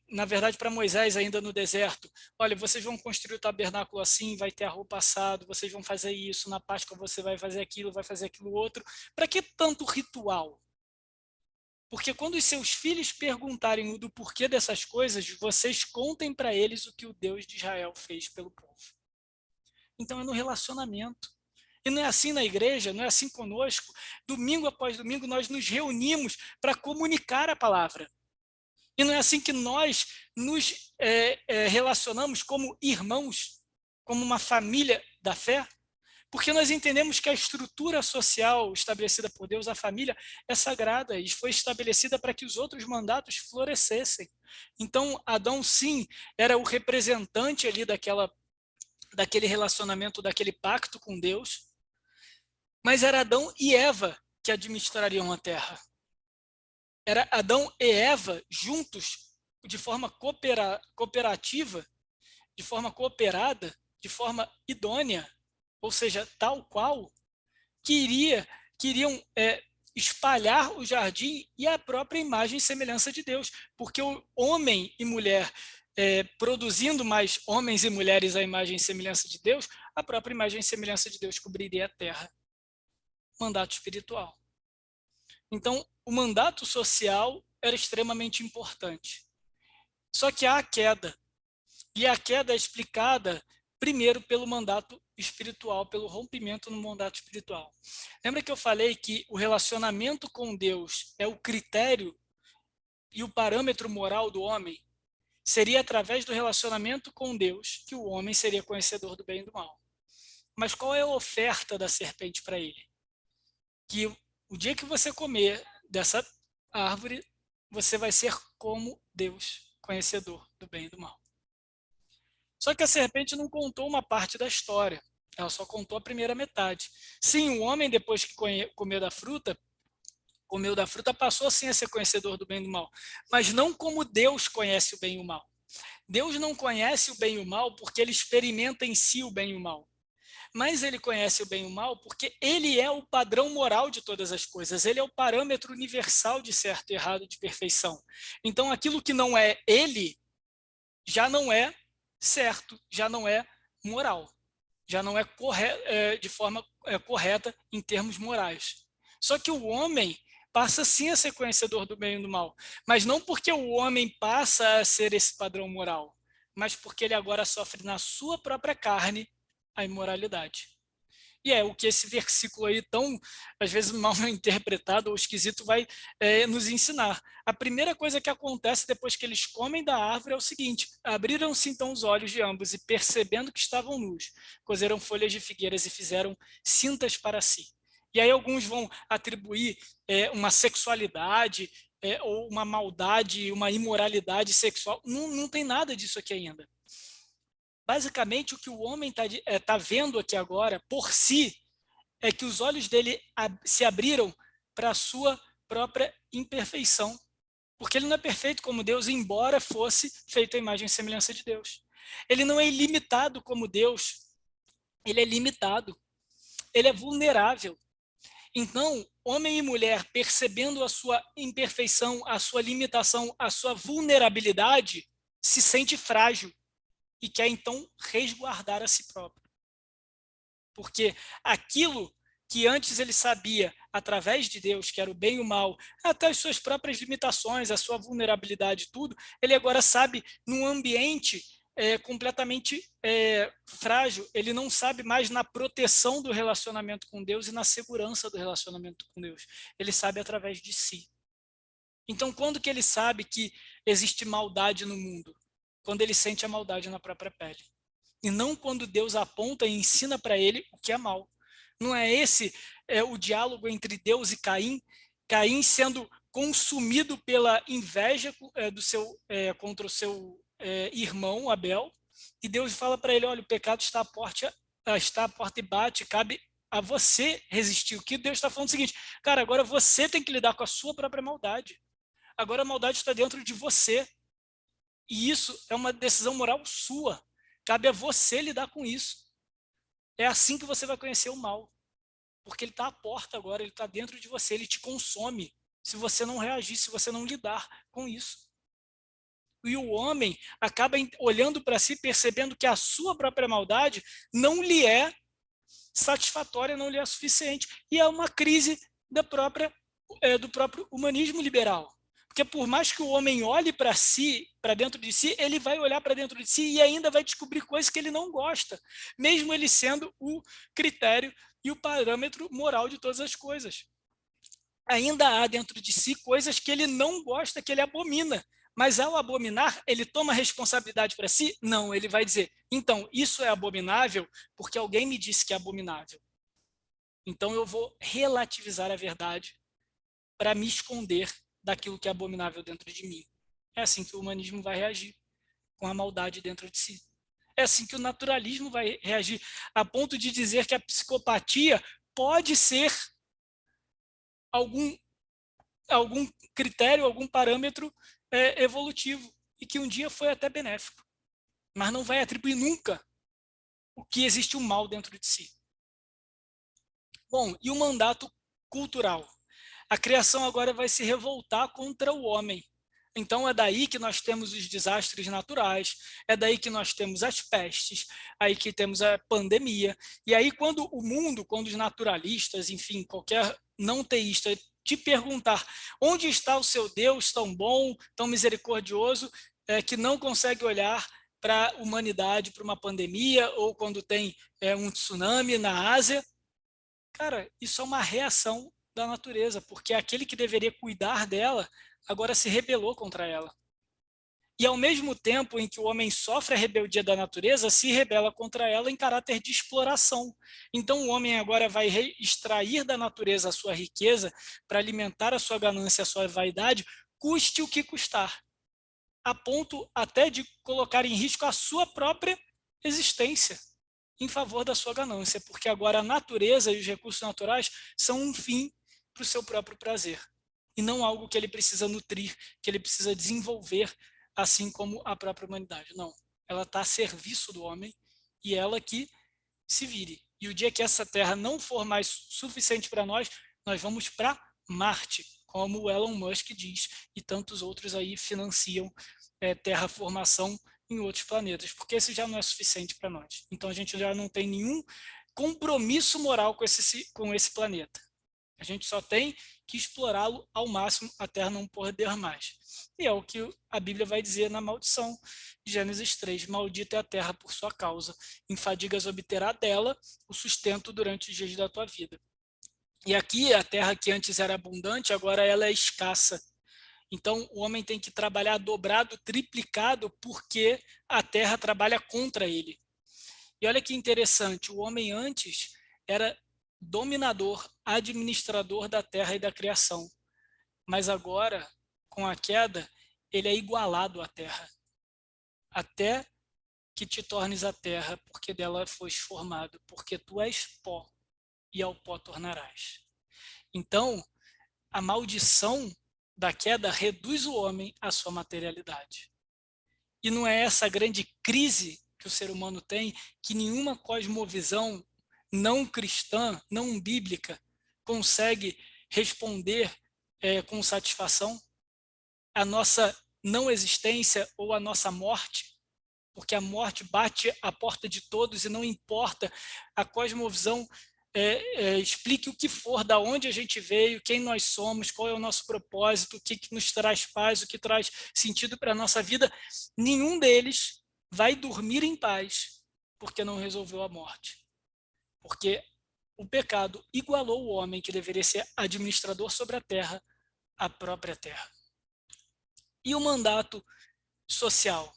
Speaker 1: na verdade para Moisés ainda no deserto, olha, vocês vão construir o tabernáculo assim, vai ter a roupa assado, vocês vão fazer isso, na Páscoa você vai fazer aquilo outro. Para que tanto ritual? Porque quando os seus filhos perguntarem do porquê dessas coisas, vocês contem para eles o que o Deus de Israel fez pelo povo. Então é no relacionamento. E não é assim na igreja, não é assim conosco. Domingo após domingo nós nos reunimos para comunicar a palavra. E não é assim que nós nos relacionamos como irmãos, como uma família da fé? Porque nós entendemos que a estrutura social estabelecida por Deus, a família, é sagrada e foi estabelecida para que os outros mandatos florescessem. Então, Adão, sim, era o representante ali daquele relacionamento, daquele pacto com Deus, mas era Adão e Eva que administrariam a terra. Era Adão e Eva juntos, de forma cooperativa, de forma cooperada, de forma idônea, ou seja, tal qual, queriam espalhar o jardim e a própria imagem e semelhança de Deus, porque o homem e mulher produzindo mais homens e mulheres à imagem e semelhança de Deus, a própria imagem e semelhança de Deus cobriria a terra. Mandato espiritual. Então, o mandato social era extremamente importante. Só que há a queda. E a queda é explicada primeiro pelo mandato espiritual, pelo rompimento no mandato espiritual. Lembra que eu falei que o relacionamento com Deus é o critério e o parâmetro moral do homem? Seria através do relacionamento com Deus que o homem seria conhecedor do bem e do mal. Mas qual é a oferta da serpente para ele? Que o dia que você comer dessa árvore, você vai ser como Deus, conhecedor do bem e do mal. Só que a serpente não contou uma parte da história, ela só contou a primeira metade. Sim, o homem, depois que comeu da fruta, passou sim a ser conhecedor do bem e do mal, mas não como Deus conhece o bem e o mal. Deus não conhece o bem e o mal porque ele experimenta em si o bem e o mal. Mas ele conhece o bem e o mal porque ele é o padrão moral de todas as coisas. Ele é o parâmetro universal de certo e errado, de perfeição. Então, aquilo que não é ele, já não é certo, já não é moral. Já não é de forma correta em termos morais. Só que o homem passa sim a ser conhecedor do bem e do mal. Mas não porque o homem passa a ser esse padrão moral, mas porque ele agora sofre na sua própria carne a imoralidade. E é o que esse versículo aí tão, às vezes, mal interpretado ou esquisito vai nos ensinar. A primeira coisa que acontece depois que eles comem da árvore é o seguinte: abriram-se então os olhos de ambos e, percebendo que estavam nus, coseram folhas de figueiras e fizeram cintas para si. E aí alguns vão atribuir uma sexualidade ou uma maldade, uma imoralidade sexual. Não tem nada disso aqui ainda. Basicamente, o que o homem está vendo aqui agora, por si, é que os olhos dele se abriram para a sua própria imperfeição. Porque ele não é perfeito como Deus, embora fosse feito à imagem e semelhança de Deus. Ele não é ilimitado como Deus, ele é limitado. Ele é vulnerável. Então, homem e mulher, percebendo a sua imperfeição, a sua limitação, a sua vulnerabilidade, se sente frágil e quer então resguardar a si próprio. Porque aquilo que antes ele sabia através de Deus, que era o bem e o mal, até as suas próprias limitações, a sua vulnerabilidade, tudo, ele agora sabe num ambiente completamente frágil. Ele não sabe mais na proteção do relacionamento com Deus e na segurança do relacionamento com Deus. Ele sabe através de si. Então, quando que ele sabe que existe maldade no mundo? Quando ele sente a maldade na própria pele. E não quando Deus aponta e ensina para ele o que é mal. Não é esse o diálogo entre Deus e Caim? Caim sendo consumido pela inveja contra o seu irmão Abel. E Deus fala para ele, olha, o pecado está à porta e bate, cabe a você resistir. O que Deus está falando é o seguinte, cara, agora você tem que lidar com a sua própria maldade. Agora a maldade está dentro de você. E isso é uma decisão moral sua. Cabe a você lidar com isso. É assim que você vai conhecer o mal. Porque ele está à porta agora, ele está dentro de você, ele te consome. Se você não reagir, se você não lidar com isso. E o homem acaba olhando para si, percebendo que a sua própria maldade não lhe é satisfatória, não lhe é suficiente. E é uma crise do próprio humanismo liberal. Porque por mais que o homem olhe para si, para dentro de si, ele vai olhar para dentro de si e ainda vai descobrir coisas que ele não gosta, mesmo ele sendo o critério e o parâmetro moral de todas as coisas. Ainda há dentro de si coisas que ele não gosta, que ele abomina, Mas ao abominar, ele toma responsabilidade para si? Não, ele vai dizer, então, isso é abominável porque alguém me disse que é abominável. Então eu vou relativizar a verdade para me esconder daquilo que é abominável dentro de mim. É assim que o humanismo vai reagir, com a maldade dentro de si. É assim que o naturalismo vai reagir, a ponto de dizer que a psicopatia pode ser algum critério, algum parâmetro evolutivo, e que um dia foi até benéfico, mas não vai atribuir nunca o que existe um mal dentro de si. Bom, e o mandato cultural? A criação agora vai se revoltar contra o homem. Então é daí que nós temos os desastres naturais, é daí que nós temos as pestes, aí que temos a pandemia. E aí quando o mundo, quando os naturalistas, enfim, qualquer não teísta te perguntar onde está o seu Deus tão bom, tão misericordioso, que não consegue olhar para a humanidade, para uma pandemia, ou quando tem um tsunami na Ásia, cara, isso é uma reação da natureza, porque aquele que deveria cuidar dela agora se rebelou contra ela. E ao mesmo tempo em que o homem sofre a rebeldia da natureza, se rebela contra ela em caráter de exploração. Então o homem agora vai extrair da natureza a sua riqueza para alimentar a sua ganância, a sua vaidade, custe o que custar, a ponto até de colocar em risco a sua própria existência em favor da sua ganância, porque agora a natureza e os recursos naturais são um fim para o seu próprio prazer, e não algo que ele precisa nutrir, que ele precisa desenvolver, assim como a própria humanidade. Não, ela está a serviço do homem, e ela que se vire. E o dia que essa Terra não for mais suficiente para nós, nós vamos para Marte, como o Elon Musk diz, e tantos outros aí financiam terraformação em outros planetas, porque esse já não é suficiente para nós. Então a gente já não tem nenhum compromisso moral com esse planeta. A gente só tem que explorá-lo ao máximo até não poder mais. E é o que a Bíblia vai dizer na maldição de Gênesis 3. Maldita é a terra por sua causa. Em fadigas obterá dela o sustento durante os dias da tua vida. E aqui a terra que antes era abundante, agora ela é escassa. Então o homem tem que trabalhar dobrado, triplicado, porque a terra trabalha contra ele. E olha que interessante, o homem antes era dominador, administrador da terra e da criação. Mas agora, com a queda, ele é igualado à terra. Até que te tornes a terra, porque dela foste formado, porque tu és pó, e ao pó tornarás. Então, a maldição da queda reduz o homem à sua materialidade. E não é essa grande crise que o ser humano tem, que nenhuma cosmovisão não cristã, não bíblica, consegue responder com satisfação? A nossa não existência ou a nossa morte? Porque a morte bate à porta de todos e não importa a cosmovisão explique o que for, da onde a gente veio, quem nós somos, qual é o nosso propósito, o que nos traz paz, o que traz sentido para a nossa vida, nenhum deles vai dormir em paz porque não resolveu a morte. Porque o pecado igualou o homem que deveria ser administrador sobre a terra, à própria terra. E o mandato social?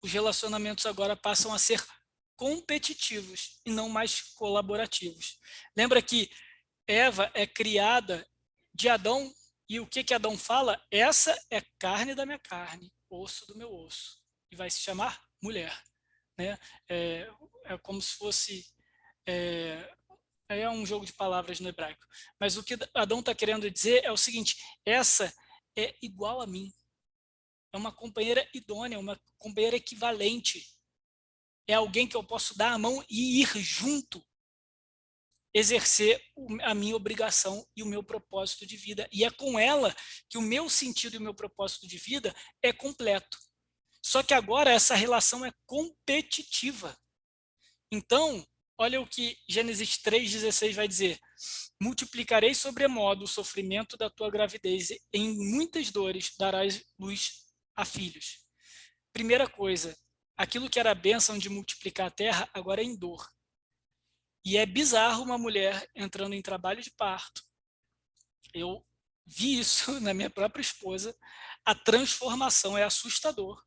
Speaker 1: Os relacionamentos agora passam a ser competitivos e não mais colaborativos. Lembra que Eva é criada de Adão, e o que Adão fala? Essa é carne da minha carne, osso do meu osso, e vai se chamar mulher. Né? É como se fosse... É um jogo de palavras no hebraico. Mas o que Adão está querendo dizer é o seguinte, essa é igual a mim. É uma companheira idônea, uma companheira equivalente. É alguém que eu posso dar a mão e ir junto, exercer a minha obrigação e o meu propósito de vida. E é com ela que o meu sentido e o meu propósito de vida é completo. Só que agora essa relação é competitiva. Então, olha o que Gênesis 3,16 vai dizer. Multiplicarei sobremodo o sofrimento da tua gravidez, e em muitas dores darás luz a filhos. Primeira coisa, aquilo que era a bênção de multiplicar a terra, agora é em dor. E é bizarro uma mulher entrando em trabalho de parto. Eu vi isso na minha própria esposa, a transformação é assustador.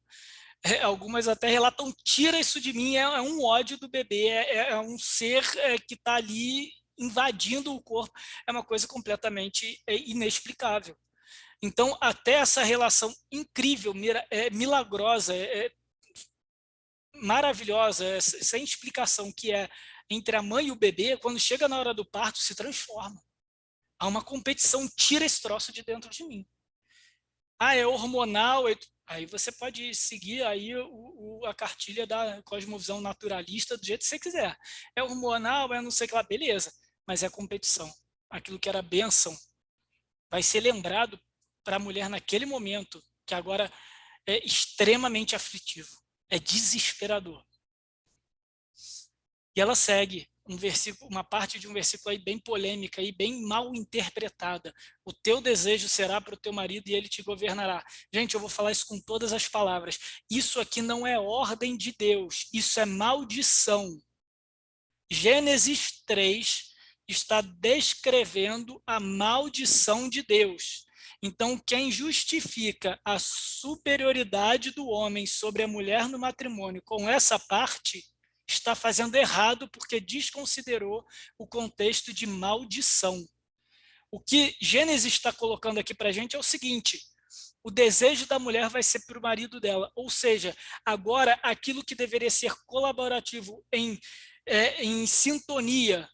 Speaker 1: Algumas até relatam, tira isso de mim, é um ódio do bebê, é um ser que está ali invadindo o corpo, é uma coisa completamente inexplicável. Então, até essa relação incrível, milagrosa, maravilhosa, sem explicação, que é entre a mãe e o bebê, quando chega na hora do parto, se transforma. Há uma competição, tira esse troço de dentro de mim. É hormonal, aí você pode seguir aí a cartilha da cosmovisão naturalista do jeito que você quiser. É hormonal, é não sei o que lá, beleza, mas é competição. Aquilo que era bênção vai ser lembrado para a mulher naquele momento, que agora é extremamente aflitivo, é desesperador. E ela segue uma parte de um versículo aí bem polêmica e bem mal interpretada. O teu desejo será para o teu marido e ele te governará. Gente, eu vou falar isso com todas as palavras. Isso aqui não é ordem de Deus, isso é maldição. Gênesis 3 está descrevendo a maldição de Deus. Então, quem justifica a superioridade do homem sobre a mulher no matrimônio com essa parte está fazendo errado porque desconsiderou o contexto de maldição. O que Gênesis está colocando aqui para a gente é o seguinte: o desejo da mulher vai ser para o marido dela, ou seja, agora aquilo que deveria ser colaborativo em sintonia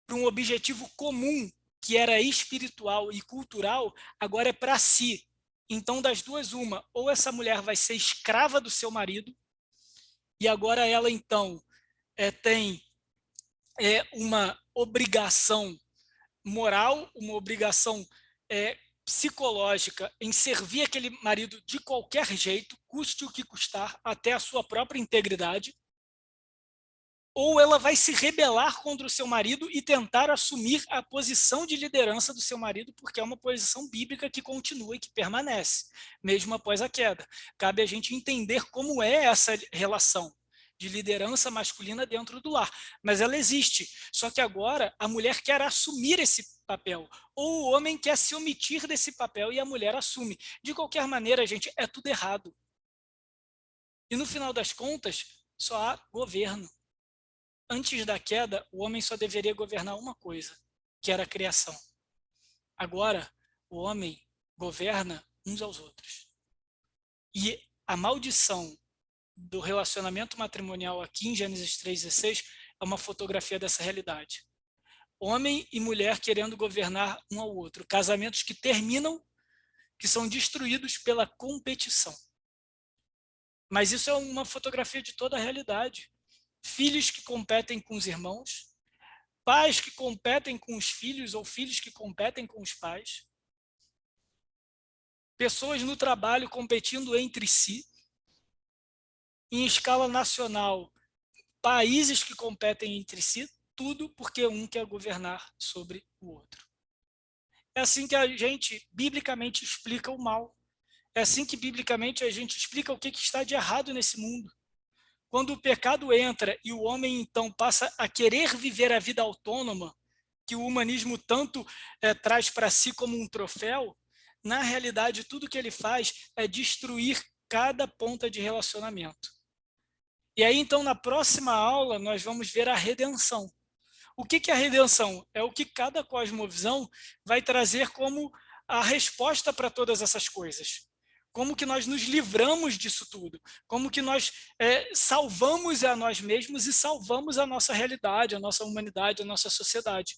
Speaker 1: para um objetivo comum, que era espiritual e cultural, agora é para si. Então, das duas, uma, ou essa mulher vai ser escrava do seu marido, e agora ela, então, tem uma obrigação moral, uma obrigação psicológica em servir aquele marido de qualquer jeito, custe o que custar, até a sua própria integridade, ou ela vai se rebelar contra o seu marido e tentar assumir a posição de liderança do seu marido, porque é uma posição bíblica que continua e que permanece, mesmo após a queda. Cabe a gente entender como é essa relação de liderança masculina dentro do lar, mas ela existe, só que agora a mulher quer assumir esse papel, ou o homem quer se omitir desse papel e a mulher assume. De qualquer maneira, gente, é tudo errado. E no final das contas, só há governo. Antes da queda, o homem só deveria governar uma coisa, que era a criação. Agora, o homem governa uns aos outros. E a maldição do relacionamento matrimonial aqui em Gênesis 3,16 é uma fotografia dessa realidade. Homem e mulher querendo governar um ao outro. Casamentos que terminam, que são destruídos pela competição. Mas isso é uma fotografia de toda a realidade. Filhos que competem com os irmãos, pais que competem com os filhos ou filhos que competem com os pais, pessoas no trabalho competindo entre si, em escala nacional, países que competem entre si, tudo porque um quer governar sobre o outro. É assim que a gente biblicamente explica o mal. É assim que biblicamente a gente explica o que está de errado nesse mundo. Quando o pecado entra e o homem então passa a querer viver a vida autônoma, que o humanismo tanto traz para si como um troféu, na realidade tudo que ele faz é destruir cada ponta de relacionamento. E aí então na próxima aula nós vamos ver a redenção. O que é a redenção? É o que cada cosmovisão vai trazer como a resposta para todas essas coisas. Como que nós nos livramos disso tudo? Como que nós salvamos a nós mesmos e salvamos a nossa realidade, a nossa humanidade, a nossa sociedade.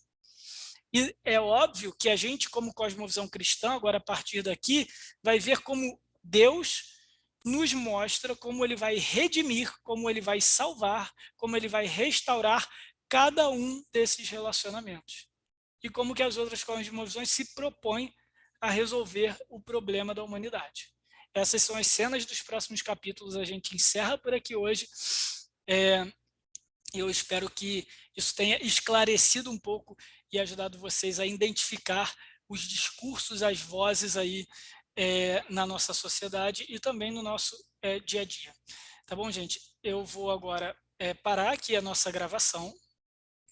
Speaker 1: E é óbvio que a gente, como cosmovisão cristã, agora a partir daqui, vai ver como Deus nos mostra como ele vai redimir, como ele vai salvar, como ele vai restaurar cada um desses relacionamentos. E como que as outras cosmovisões se propõem a resolver o problema da humanidade. Essas são as cenas dos próximos capítulos. A gente encerra por aqui hoje. Eu espero que isso tenha esclarecido um pouco e ajudado vocês a identificar os discursos, as vozes aí na nossa sociedade e também no nosso dia a dia. Tá bom, gente? Eu vou agora parar aqui a nossa gravação.